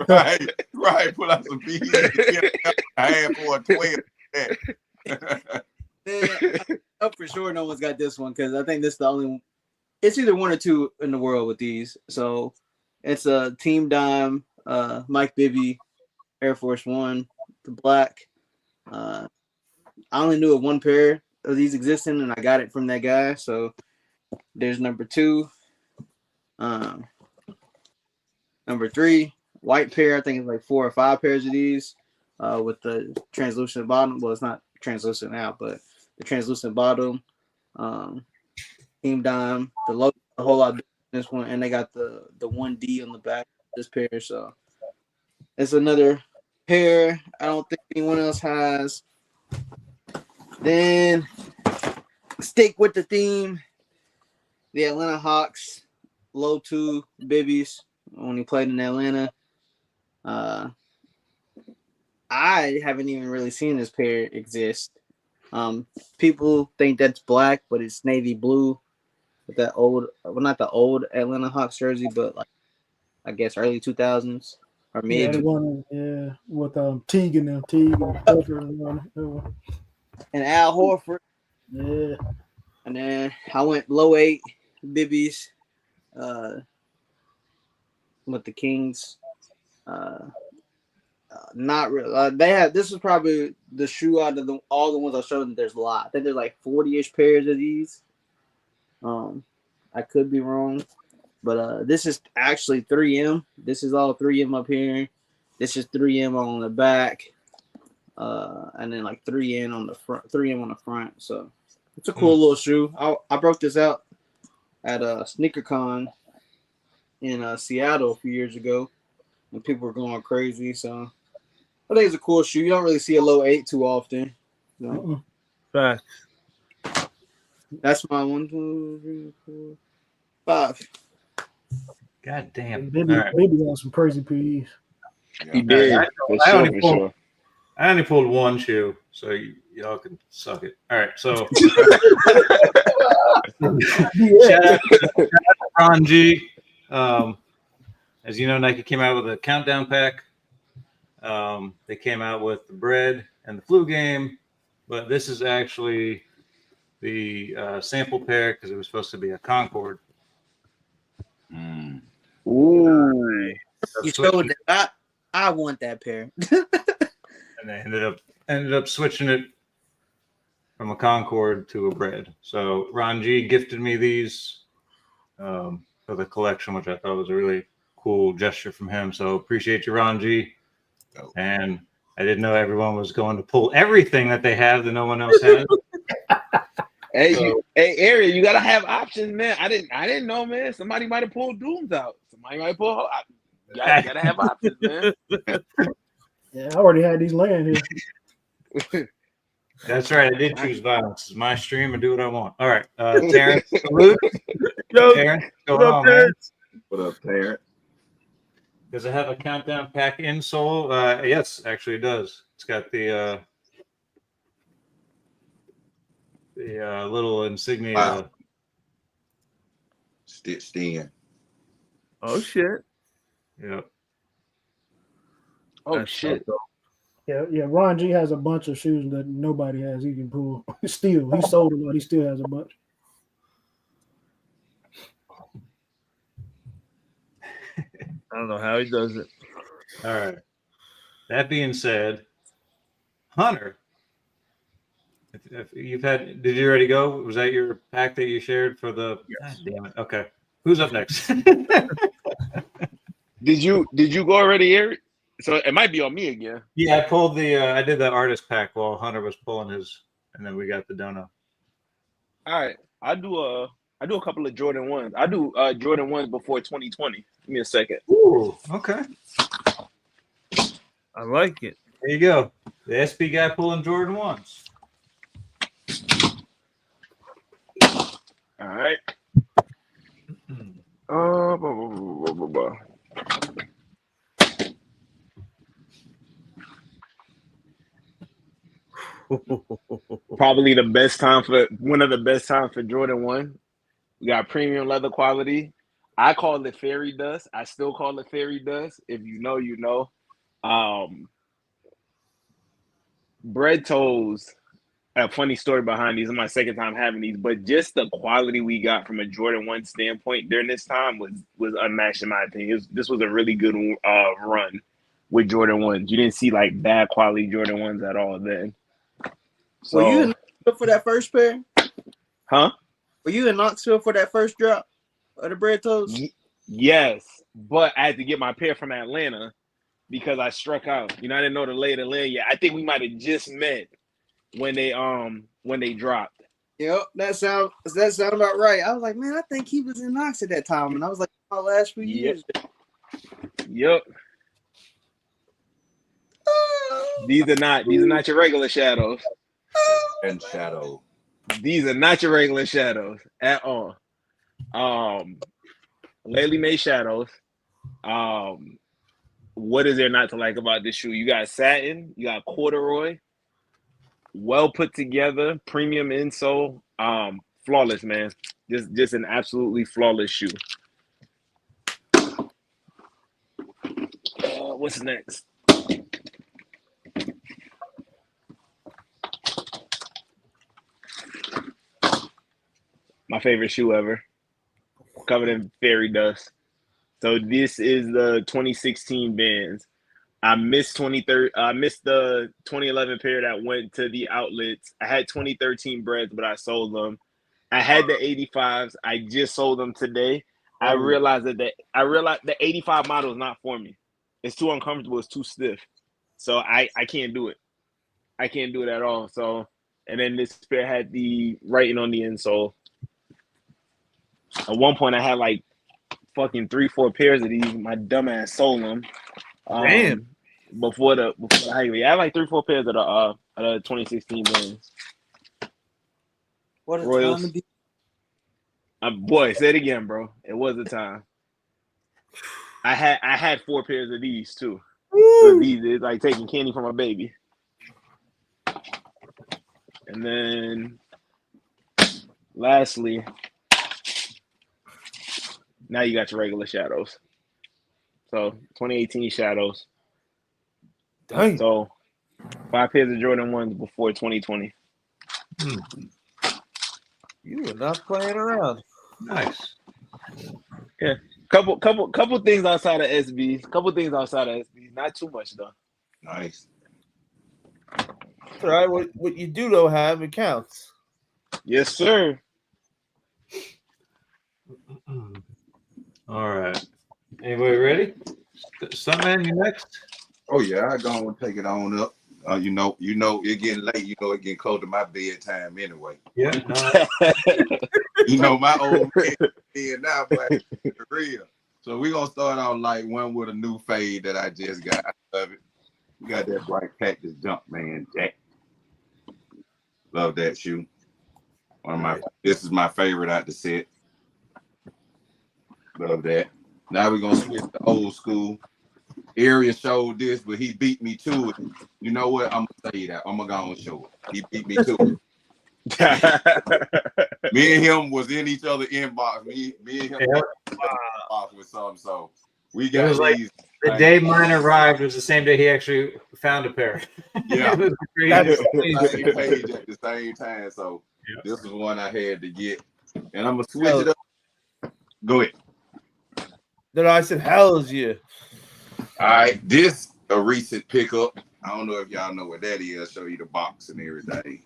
right. Pull out some peas. I had for a 12. I'm for sure no one's got this one because I think this is the only one. It's either one or two in the world with these. So it's a Team Dime, Mike Bibby, Air Force One, the black. I only knew of one pair of these existing, and I got it from that guy. So there's number 2. Number 3, white pair. I think it's like 4 or 5 pairs of these with the translucent bottom. Well, it's not translucent now, but the translucent bottom. Team Dime, the logo a whole lot different than this one, and they got the 1D on the back of this pair. So it's another pair I don't think anyone else has. Then stick with the theme. The Atlanta Hawks low 2 bibbies when he played in Atlanta. I haven't even really seen this pair exist. People think that's black, but it's navy blue with that old, well, not the old Atlanta Hawks jersey, but like I guess early 2000s or mid. Yeah, the one, with Teague and them, Teague and Horford and Al Horford. Yeah, and then I went low 8 bibbies with the Kings. Not really. They have. This is probably the shoe out of all the ones I showed them. There's a lot. I think there's like 40-ish pairs of these. I could be wrong, but this is actually 3M. This is all 3M up here. This is 3M on the back, and then like 3M on the front. 3M on the front. So it's a cool little shoe. I broke this out at SneakerCon in Seattle a few years ago, and people were going crazy. So I think it's a cool shoe. You don't really see a low 8 too often. So. Facts. That's my 1, 2, 3, 4, 5. God damn. Baby has some crazy PEs. He did. I only pulled one shoe, so y'all can suck it. All right, so shout out to Ron G. As you know, Nike came out with a countdown pack. They came out with the bread and the flu game, but this is actually the sample pair because it was supposed to be a Concord. Ooh. You showed that I want that pair. And they ended up switching it from a Concord to a bread. So Ron G gifted me these for the collection, which I thought was a really cool gesture from him. So appreciate you, Ron G. And I didn't know everyone was going to pull everything that they have that no one else has. Hey, Ariel, you gotta have options, man. I didn't know, man. Somebody might have pulled Dooms out. Somebody might pull. You gotta have options, man. Yeah, I already had these laying here. That's right. I did choose violence. It's my stream and do what I want. All right, Terrence, salute. Yo, Terrence, what up, Terrence? What up, Terrence? Does it have a countdown pack insole? Yes, actually it does. It's got the little insignia. Wow. Stitched in. Oh shit. Yep. Oh shit. Yeah. Ron G has a bunch of shoes that nobody has. He can pull. Still, he sold a lot. He still has a bunch. I don't know how he does it. All right. That being said, Hunter, if you've had, did you already go? Was that your pack that you shared for the? Yes. God damn it. Okay. Who's up next? Did you go already, Eric? So it might be on me again. Yeah, I pulled I did the artist pack while Hunter was pulling his, and then we got the dono. All right. I do a couple of Jordan 1s. I do Jordan 1s before 2020. Give me a second. Ooh, okay. I like it. There you go. The SB guy pulling Jordan 1s. All right. Probably the best time for one of the best times for Jordan 1. We got premium leather quality. I call it fairy dust. I still call it fairy dust. If you know, you know. Bread toes. A funny story behind these. It's my second time having these, but just the quality we got from a Jordan 1 standpoint during this time was unmatched in my opinion. This was a really good run with Jordan 1s. You didn't see like bad quality Jordan 1s at all then. So, were you in Knoxville for that first pair? Huh? Were you in Knoxville for that first drop of the bread toes? Yes, but I had to get my pair from Atlanta because I struck out. You know, I didn't know the lay of the land yet. I think we might have just met when they dropped. Yep, that sound about right. I was like, man, I think he was in Knox at that time, and I was like, my last few years. Yep. These are not your regular shadows. And shadow. These are not your regular shadows at all. Lately made shadows. What is there not to like about this shoe? You got satin, you got corduroy, well put together, premium insole, flawless, man. Just an absolutely flawless shoe. What's next? My favorite shoe ever, covered in fairy dust. So this is the 2016 Vans. I missed the 2011 pair that went to the outlets. I had 2013 breads, but I sold them. I had the 85s. I just sold them today. I realized the 85 model is not for me. It's too uncomfortable. It's too stiff. So I can't do it. I can't do it at all. So, and then this pair had the writing on the insole. At one point, I had like fucking 3-4 pairs of these. My dumbass sold them. Damn. Before the highway, I had like 3-4 pairs of the 2016 Vans. What a Royals. time to be. Boy, say it again, bro. It was a time. I had 4 pairs of these too. So these is like taking candy from a baby. And then, lastly, now you got your regular shadows. So 2018 shadows. Dang. So 5 pairs of Jordan 1s before 2020. You were not playing around. Nice. Yeah. Couple things outside of SBs. Not too much though. Nice. That's all right. What you do though have it counts. Yes, sir. All right. Anybody ready? Stuntman, you next? Oh yeah, I go and take it on up. You know, it's getting late. You know, it's getting close to my bedtime anyway. Yeah. No. You know, my old man being now, but for real. So we're gonna start out like one with a new fade that I just got. I love it. You got that bright Cactus Jumpman Jack. Love that shoe. This is my favorite out the set. Love that. Now we're gonna switch to old school. Arian showed this, but he beat me to it. You know what? I'm gonna say that. I'm gonna go and show it. He beat me to it. Me and him was in each other inbox. Me and him inbox with something. So we got these. Like the day mine arrived was the same day he actually found a pair. Yeah, It was the same page at the same time. So this is one I had to get, and I'm gonna switch it up. Go ahead. Then I said, "Hell's yeah." All right, this a recent pickup. I don't know if y'all know what that is. I'll show you the box and everything.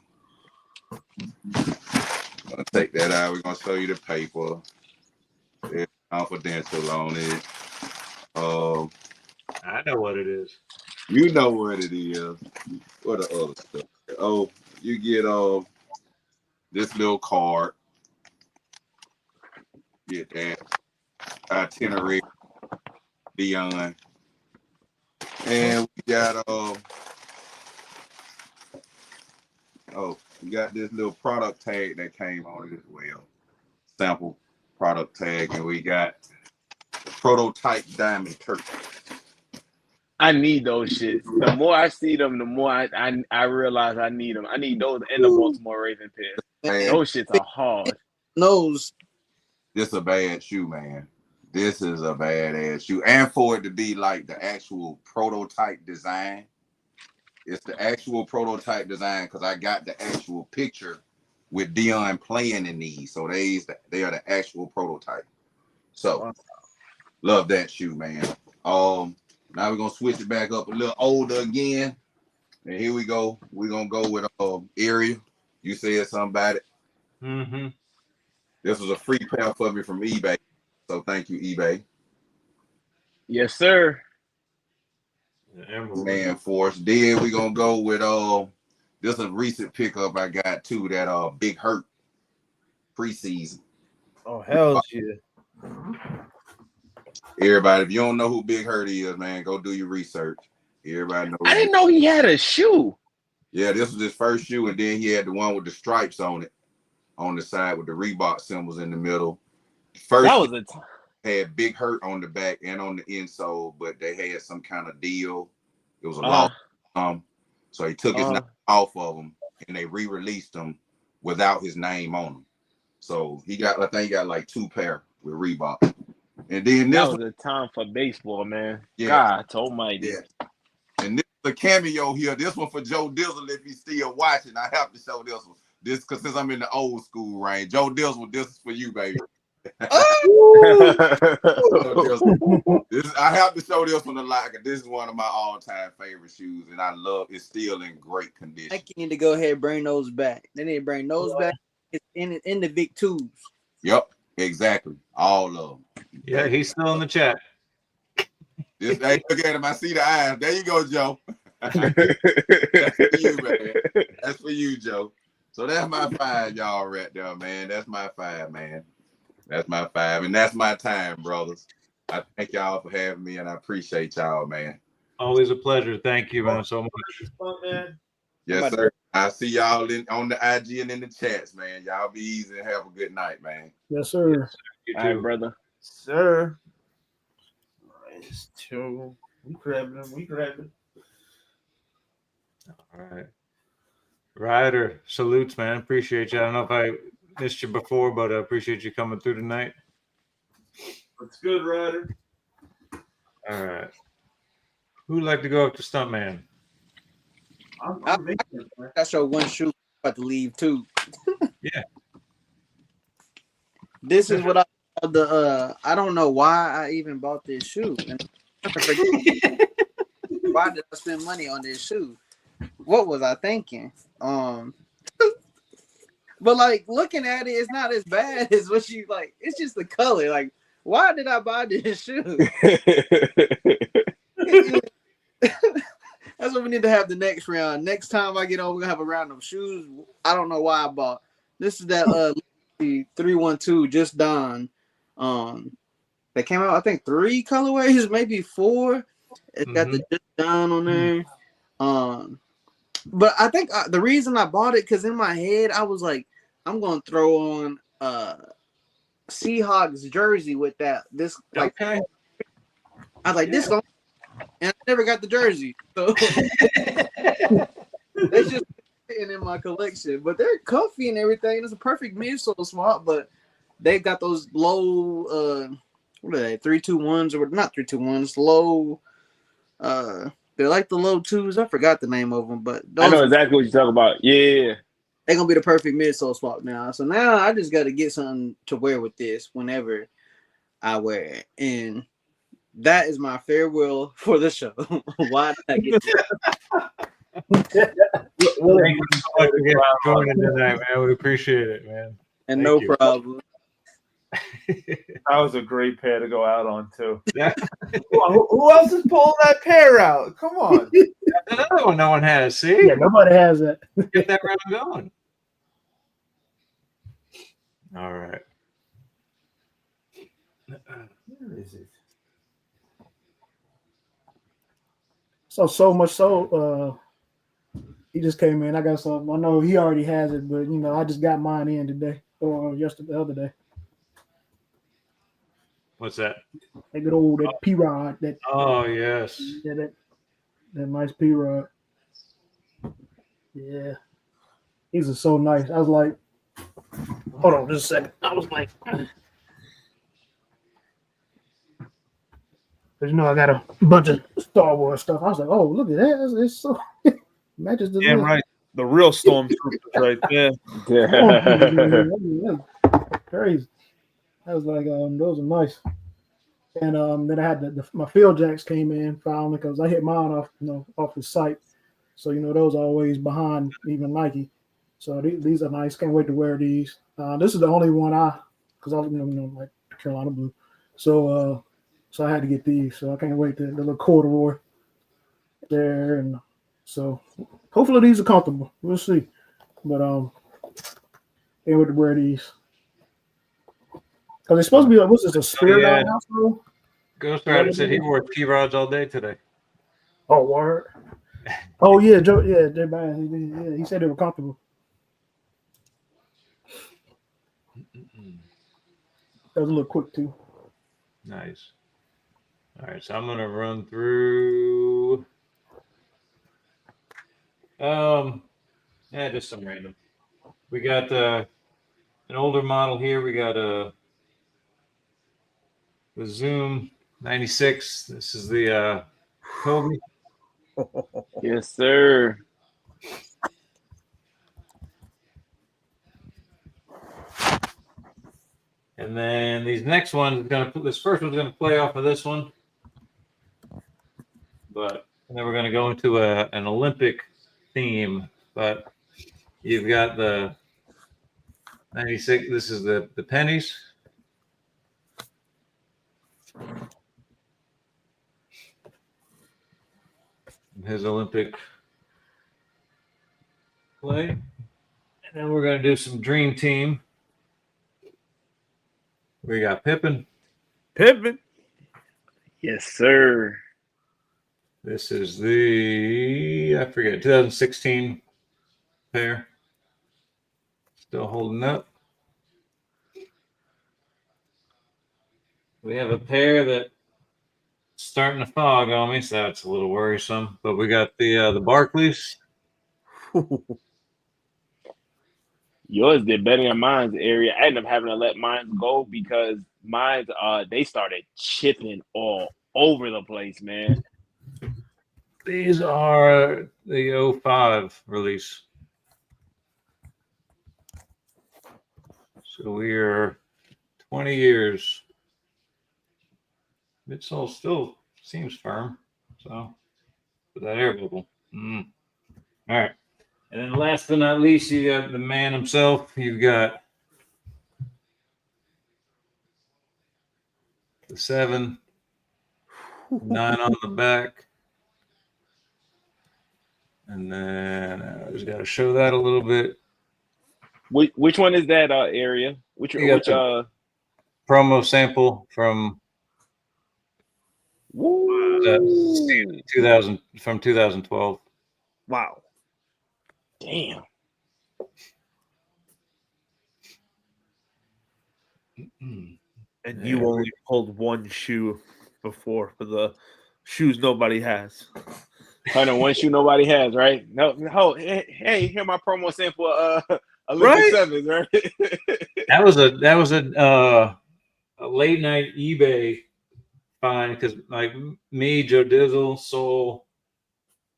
Gonna take that out. We're gonna show you the paper. There's confidential on it. I know what it is. You know what it is. What the other stuff? Oh, you get this little card. Get that itinerary beyond. And we got we got this little product tag that came on it as well. Sample product tag, and we got the prototype diamond turkey. I need those shits. The more I see them, the more I realize I need them. I need those and the Baltimore Raven pairs. Those shits are hard. Nose. This a bad shoe, man. This is a badass shoe. And for it to be like the actual prototype design, it's the actual prototype design because I got the actual picture with Dion playing in these. So they are the actual prototype. So love that shoe, man. Now we're gonna switch it back up a little older again. And here we go. We're gonna go with Area. You said something about it. Mm-hmm. This was a free pair for me from eBay. So thank you, eBay. Yes, sir. Man, Force. Then we're gonna go with this is a recent pickup I got too, that Big Hurt preseason. Oh, hell yeah. Everybody, if you don't know who Big Hurt is, man, go do your research. Everybody knows. I didn't know he had a shoe. Yeah, this was his first shoe, and then he had the one with the stripes on it, on the side with the Reebok symbols in the middle. First, that was had Big Hurt on the back and on the insole, but they had some kind of deal. It was a loss. So he took his name off of them, and they re-released them without his name on them. So I think he got like 2 pair with Reebok. And then that was a time for baseball, man. Yeah. God almighty. Yeah. And this is a cameo here. This one for Joe Dizzle, if he's still watching. I have to show this one. This because since I'm in the old school range. Joe Dizzle, this is for you, baby. I have to show this one a lot because this is one of my all-time favorite shoes, and I love it's still in great condition. I think you need to go ahead and bring those back. They need to bring those back. It's in the Vic 2s. Yep, exactly. All of them. Yeah, he's still in the chat. Hey, look at him. I see the eyes. There you go, Joe. That's for you, man. That's for you, Joe. So that's my 5, y'all, right there, man. That's my 5, man. That's my 5, and that's my time, brothers. I thank y'all for having me, and I appreciate y'all, man. Always a pleasure. Thank you, man, so much. Fun, man. Yes, sir. I see y'all on the IG and in the chats, man. Y'all be easy and have a good night, man. Yes, sir. You All right, too. brother. Sir. Nice too. We grabbing him. All right. Ryder, salutes, man. Appreciate you. I don't know if I missed you before, but I appreciate you coming through tonight. What's good, Ryder? All right. Who'd like to go up to Stuntman? I'm making it, man. I show one shoe about to leave too. Yeah. This is what I don't know why I even bought this shoe. And why did I spend money on this shoe? What was I thinking? But like looking at it, it's not as bad as what you like. It's just the color. Like, why did I buy this shoe? That's what we need to have the next round. Next time I get on, we're gonna have a round of shoes. I don't know why I bought. This is that 312 Just Don. That came out, I think 3 colorways, maybe 4. It's got the Just Don on there. But I think the reason I bought it because in my head I was like, I'm gonna throw on Seahawks jersey with that. This like I was like this gonna, and I never got the jersey, so it's just in my collection. But they're comfy and everything. It's a perfect midsole swap, but they've got those low what are they 321s or not 321s low they're like the low 2s. I forgot the name of them, but I know exactly what you're talking about. Yeah. They're gonna be the perfect midsole swap now. So now I just got to get something to wear with this whenever I wear it, and that is my farewell for the show. Why did I get this? Thank you so much for joining tonight, man. We appreciate it, man. And Thank no you. problem. That was a great pair to go out on too. Yeah. Who else is pulling that pair out? Come on. Another one no one has. See? Yeah, nobody has that. Get that round going. All right. Where is it? So much so he just came in. I got some. I know he already has it, but I just got mine in today or yesterday, the other day. What's that? That good old that P-Rod. That yes. Yeah, that nice P-Rod. Yeah. These are so nice. I was like, hold on just a second. I was like, But you know, I got a bunch of Star Wars stuff. I was like, oh, look at that. It's so matches the Damn look. right. The real stormtroopers right there. Crazy. I was like, those are nice. And then I had my field jacks came in finally because I hit mine off, off the site. So those are always behind even Nike. So these are nice. Can't wait to wear these. This is the only one because I like Carolina blue. So I had to get these. So I can't wait the little corduroy there, and so hopefully these are comfortable. We'll see. But can't wait to wear these. Because it's supposed to be like, what's this, a Spirit outfit? Ghost Rider said he wore T-Rods all day today. Oh, word. Oh, yeah, Joe. Yeah, he said they were comfortable. That was a little quick, too. Nice. All right, so I'm going to run through. Just some random. We got an older model here. We got the Zoom 96. This is the Kobe. Yes, sir. And then these next ones this first one's gonna play off of this one, but then we're gonna go into an Olympic theme. But you've got the 96. This is the pennies. His Olympic play. And then we're going to do some Dream Team. We got Pippen. Yes, sir. This is the, 2016 pair. Still holding up. We have a pair that starting to fog on me, so that's a little worrisome. But we got the Barclays. Yours did better than mine's area. I ended up having to let mine go because mine they started chipping all over the place, man. These are the 05 release. So we are 20 years. Midsole still seems firm. So, with that air bubble. All right. And then last but not least, you got the man himself. You've got the 7, 9 on the back. And then I just got to show that a little bit. Which one is that area? Which promo sample from 2012. Wow. Damn. And you only pulled one shoe before for the shoes nobody has. One shoe nobody has, right? No, hey, hear my promo sample Olympic Sevens, right? That was a late night eBay find because like me, Joe Dizzle, Soul,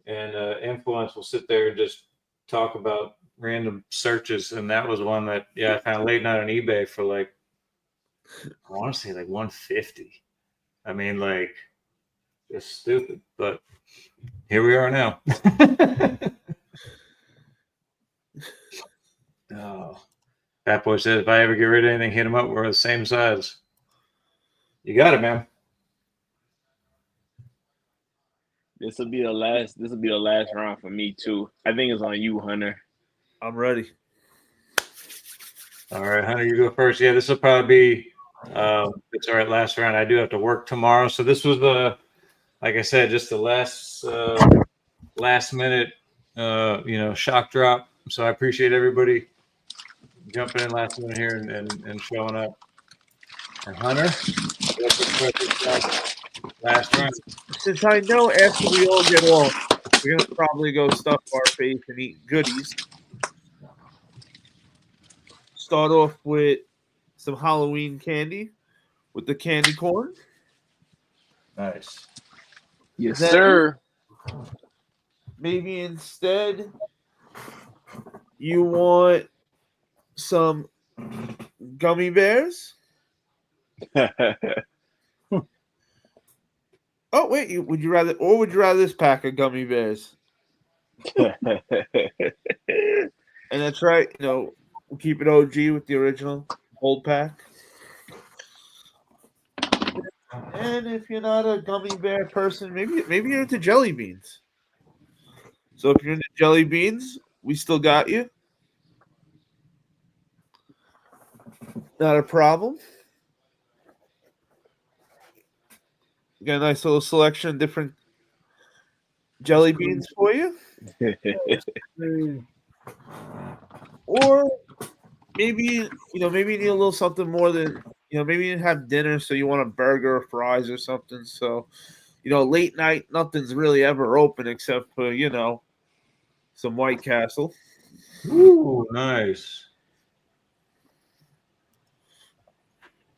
and Influence will sit there and just talk about random searches, and that was one that I found late night on eBay for like I want to say like 150. I mean, like just stupid, but here we are now. Oh, Fat Boy said if I ever get rid of anything, hit him up. We're the same size. You got it, man. This will be the last round for me too. I think it's on you, Hunter. I'm ready. All right, Hunter, you go first. Yeah, this will probably be it's all right. Last round. I do have to work tomorrow, so this was like I said, just the last minute, shock drop. So I appreciate everybody jumping in last minute here and showing up. And Hunter, last round. Since I know after we all get off, we're gonna probably go stuff our face and eat goodies. Start off with some Halloween candy with the candy corn. Nice. Yes, Then- sir. Maybe instead you want some gummy bears. Oh wait, would you rather this pack of gummy bears? And that's right, we'll keep it OG with the original old pack. And if you're not a gummy bear person, maybe you're into jelly beans. So if you're into jelly beans, we still got you. Not a problem. Got a nice little selection of different jelly beans for you. Or maybe maybe you need a little something more than maybe you didn't have dinner, so you want a burger or fries or something. So late night, nothing's really ever open except for some White Castle. Ooh, nice.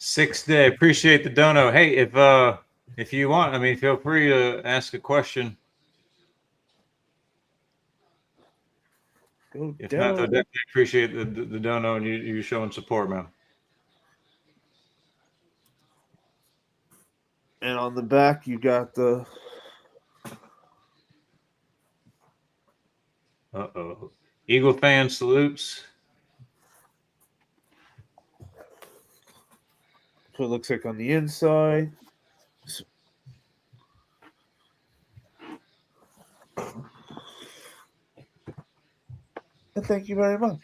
6th day. Appreciate the dono. Hey, if you want, I mean, feel free to ask a question. If not, I definitely appreciate the dono and you showing support, man. And on the back, you got the. Eagle fan salutes. So it looks like on the inside. And thank you very much.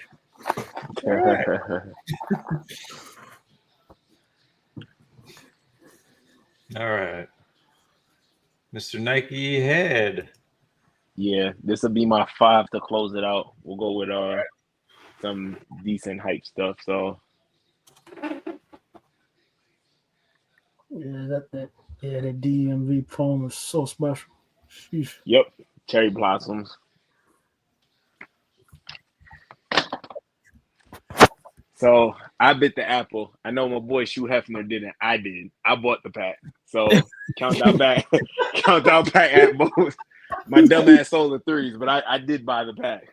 All right. All right. Mr. Nike Head. Yeah, this will be my 5 to close it out. We'll go with some decent hype stuff. So Yeah, that DMV foam is so special. Sheesh. yep, cherry blossoms. So I bit the apple. I know my boy Hugh Hefner didn't. I did. I bought the pack. So countdown back at most. My dumbass sold the 3s, but I did buy the pack.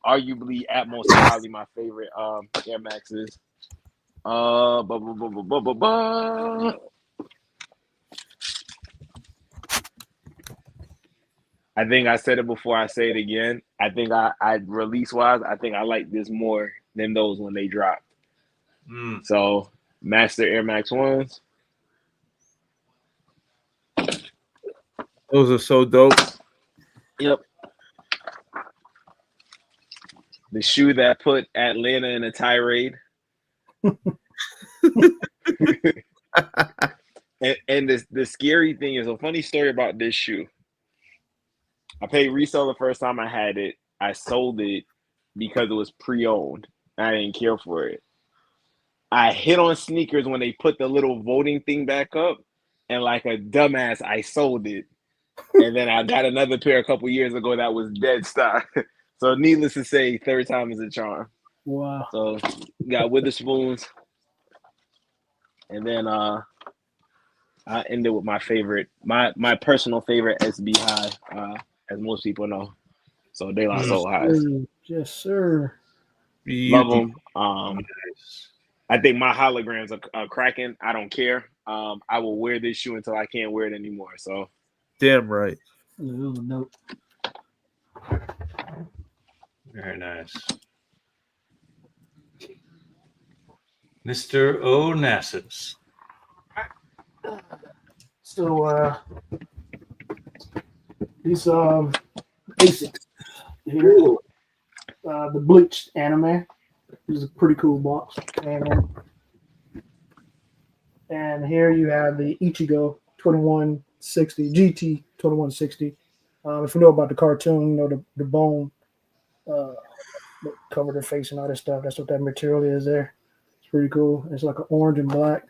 Arguably Atmos is probably my favorite Air Maxes. I think I said it before, I say it again. I think I release-wise, I think I like this more than those when they dropped. So, Master Air Max 1s. Those are so dope. Yep. The shoe that put Atlanta in a tirade. and the scary thing is a funny story about this shoe. I paid resale the first time I had it. I sold it because it was pre-owned. I didn't care for it. I hit on sneakers when they put the little voting thing back up, and like a dumbass, I sold it. And then I got another pair a couple years ago that was dead stock. So needless to say, 3rd time is a charm. Wow. So got Witherspoons. And then I ended with my favorite, my personal favorite SB High, as most people know. So De La Soul Highs. Yes, sir. Love them. I think my holograms are cracking. I don't care. I will wear this shoe until I can't wear it anymore. So damn right. Nope. Very nice. Mr. Onassis. So these basics here. The bleached anime. This is a pretty cool box. And here you have the Ichigo 2160 GT 2160. If you know about the cartoon, the bone that covered their face and all that stuff. That's what that material is there. It's pretty cool. It's like an orange and black.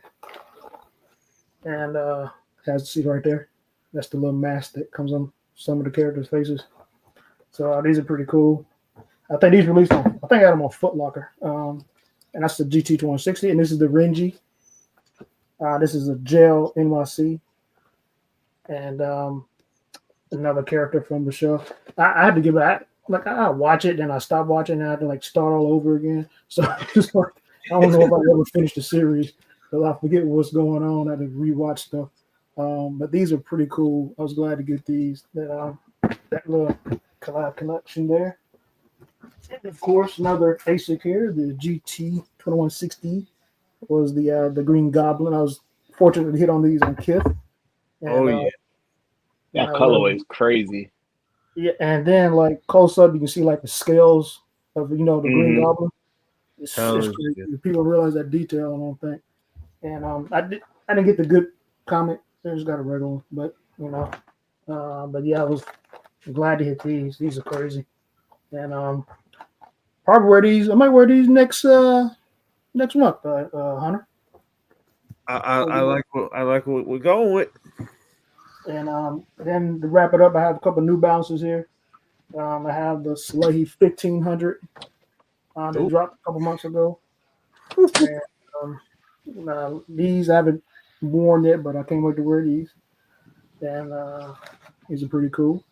And has the seat right there. That's the little mask that comes on some of the characters' faces. So these are pretty cool. I think these released on. I think I had them on Foot Locker. And that's the GT 2160, and this is the Renji This is a Gel NYC, and another character from the show. I had to give it. I watch it, then I stop watching, and I had to like start all over again. So just like, I don't know if I ever finished the series because I forget what's going on. I had to rewatch stuff. But these are pretty cool. I was glad to get these. That little collab collection there. And of course, another ASIC here, the GT2160 was the Green Goblin. I was fortunate to hit on these on Kith. And, that colorway is crazy. Yeah, and then like close up, you can see like the scales of the Green Goblin. It's crazy. People realize that detail, I don't think. And I didn't get the good comment. I just got a regular one, but but yeah, I was glad to hit these. These are crazy, and probably wear these. I might wear these next month, Hunter. I like what we're going with. And then to wrap it up, I have a couple New Balances here. I have the Salehi 1500 that dropped a couple months ago. And these I haven't worn yet, but I can't wait to wear these. And these are pretty cool.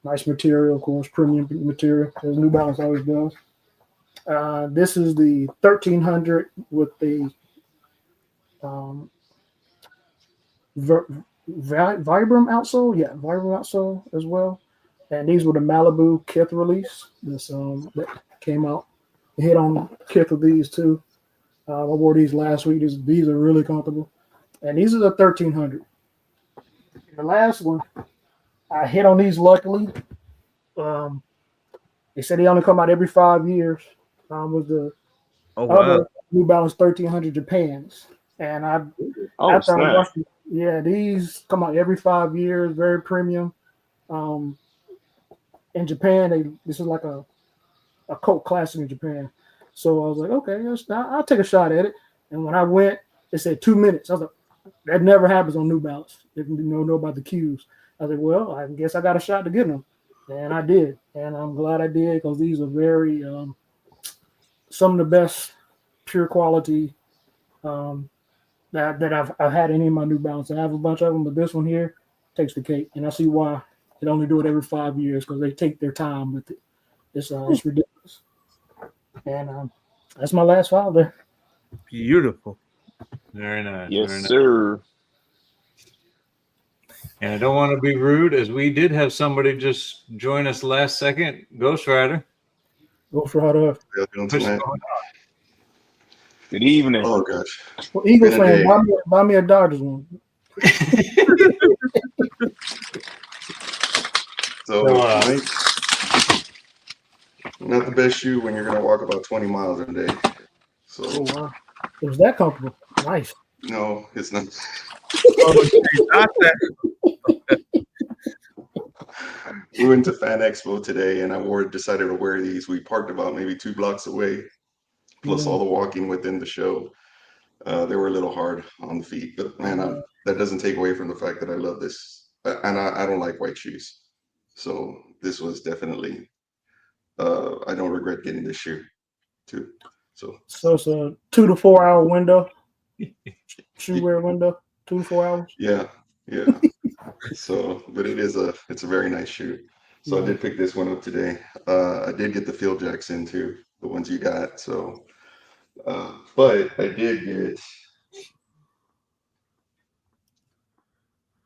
Nice material, of course, premium material, as New Balance always does. This is the 1300 with the Vibram outsole, Vibram outsole as well. And these were the Malibu Kith release. This that came out. I hit on Kith of these too. I wore these last week. These are really comfortable. And these are the 1300. The last one, I hit on these luckily. They said they only come out every 5 years. With the other New Balance 1300 Japans. And after I watched it, these come out every 5 years, very premium. In Japan, this is like a cult classic in Japan. So I was like, okay, I'll take a shot at it. And when I went, it said 2 minutes. I was like, that never happens on New Balance. If you know about the cues. I was like, well, I guess I got a shot to get them. And I did. And I'm glad I did because these are very, some of the best pure quality that I've had any of my New Balance. I have a bunch of them, but this one here takes the cake. And I see why they only do it every 5 years because they take their time with it. It's ridiculous. And that's my last file there. Beautiful. Very nice. Yes, very nice. sir. And I don't want to be rude, as we did have somebody just join us last second. Ghost Rider. Ghost Rider. Good evening. Oh gosh. Well, Eagles fan, buy me a Dodgers one. So not the best shoe when you're gonna walk about 20 miles a day. So wow. It was that comfortable. Nice. No, it's not. We went to Fan Expo today and decided to wear these. We parked about maybe 2 blocks away, plus all the walking within the show. They were a little hard on the feet, but man, that doesn't take away from the fact that I love this. And I don't like white shoes. So this was definitely, I don't regret getting this shoe too. So it's a 2 to 4 hour window, shoe wear window, 2 to 4 hours. Yeah. So, but it's a very nice shoe. So I did pick this one up today. I did get the Phil Jackson too, the ones you got. So, but I did get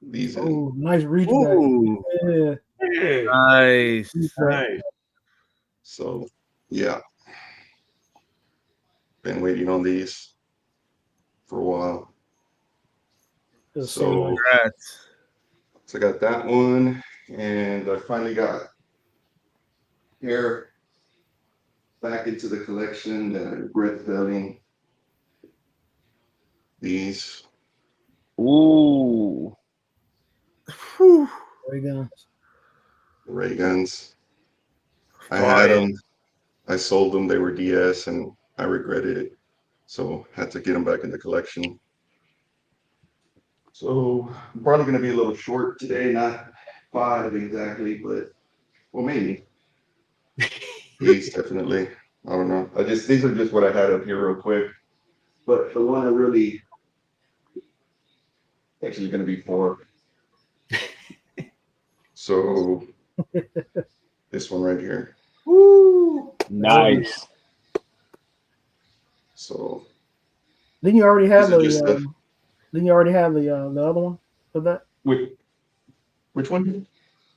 these. Oh, nice reach back. Yeah. Nice. So, yeah. Been waiting on these for a while. So, congrats. So I got that one, and I finally got here back into the collection that I regret selling. These. Ooh. Ray guns. I had them. I sold them. They were DS, and I regretted it. So had to get them back in the collection. So I'm probably going to be a little short today, not 5 exactly, but well, maybe 8 definitely. I don't know. These are just what I had up here real quick. But the one I really Actually, going to be 4. So this one right here. Woo! Nice. So Didn't you already have this is just the? Didn't you already have the other one for that? Which one?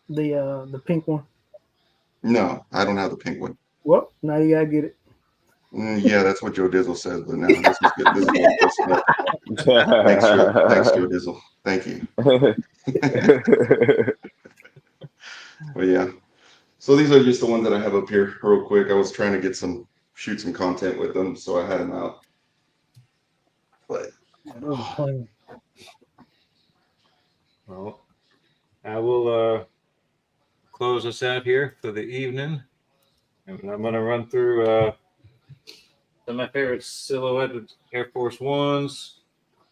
The pink one. No, I don't have the pink one. Well, now you gotta get it. Yeah, that's what Joe Dizzle says. But now this is good. This is good stuff. Thanks, Joe Dizzle. Thank you. But yeah, so these are just the ones that I have up here real quick. I was trying to shoot some content with them, so I had them out. But well, I will close us out here for the evening, and I'm going to run through some of my favorite silhouetted Air Force Ones.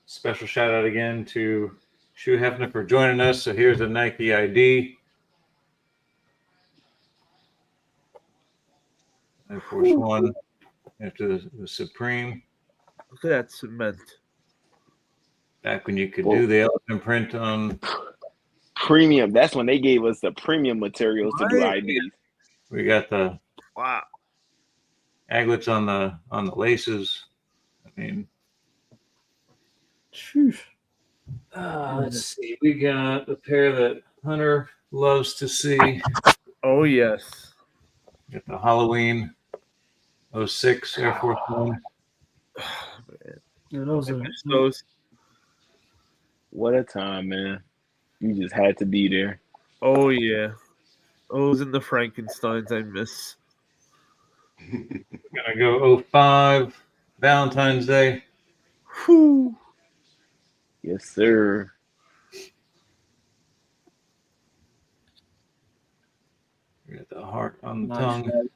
Special shout out again to Hugh Hefner for joining us. So here's a Nike ID. Air Force One after the Supreme. Look at that cement. Back when you could do the elephant print on premium. That's when they gave us the premium materials to do IDs. We got the wow aglets on the laces. I mean, let's see. We got a pair that Hunter loves to see. Oh yes. Got the Halloween 06 Air Force One. Yeah, those are those. What a time, man. You just had to be there. Oh yeah. Those and the Frankensteins I miss. We're gonna go 05 Valentine's Day. Whew. Yes, sir. We got the heart on the tongue.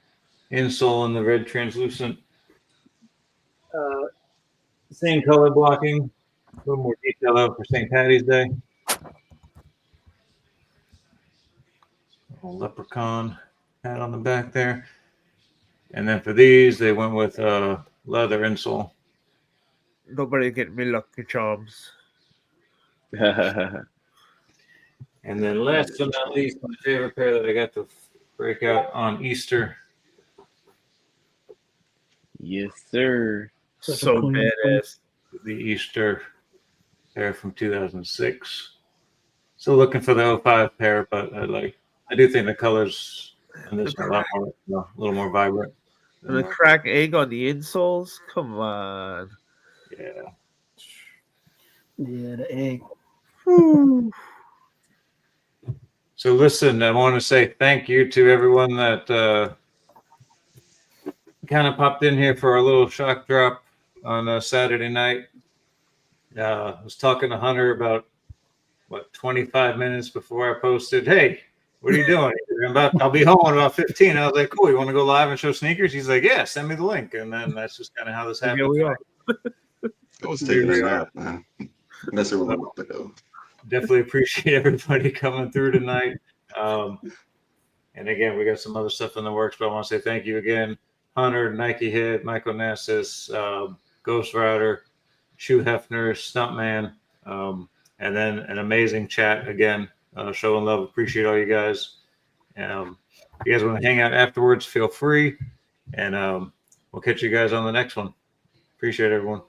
Insole in the red translucent. Same color blocking. A little more detail out for St. Patty's Day. Little leprechaun hat on the back there. And then for these, they went with leather insole. Nobody get me Lucky Charms. And then last but not least, my favorite pair that I got to break out on Easter. Yes, sir. So badass. The Easter pair from 2006. Still looking for the 05 pair, but I do think the colors in this are a little more vibrant. And the cracked egg on the insoles? Come on. Yeah. Yeah, the egg. So listen, I want to say thank you to everyone that kind of popped in here for a little shock drop on a Saturday night. I was talking to Hunter about 25 minutes before I posted, hey, what are you doing? I'll be home in about 15. I was like, cool, you want to go live and show sneakers? He's like, yeah, send me the link. And then that's just kind of how this happened. Here we are. I was taking a nap, man. Messing with my though. Definitely appreciate everybody coming through tonight. And again, we got some other stuff in the works, but I want to say thank you again. Hunter, Nike Head, Michael Nassis, Ghost Rider, Hugh Hefner, Stuntman, and then an amazing chat again. Showing love. Appreciate all you guys. If you guys want to hang out afterwards, feel free. And we'll catch you guys on the next one. Appreciate it, everyone.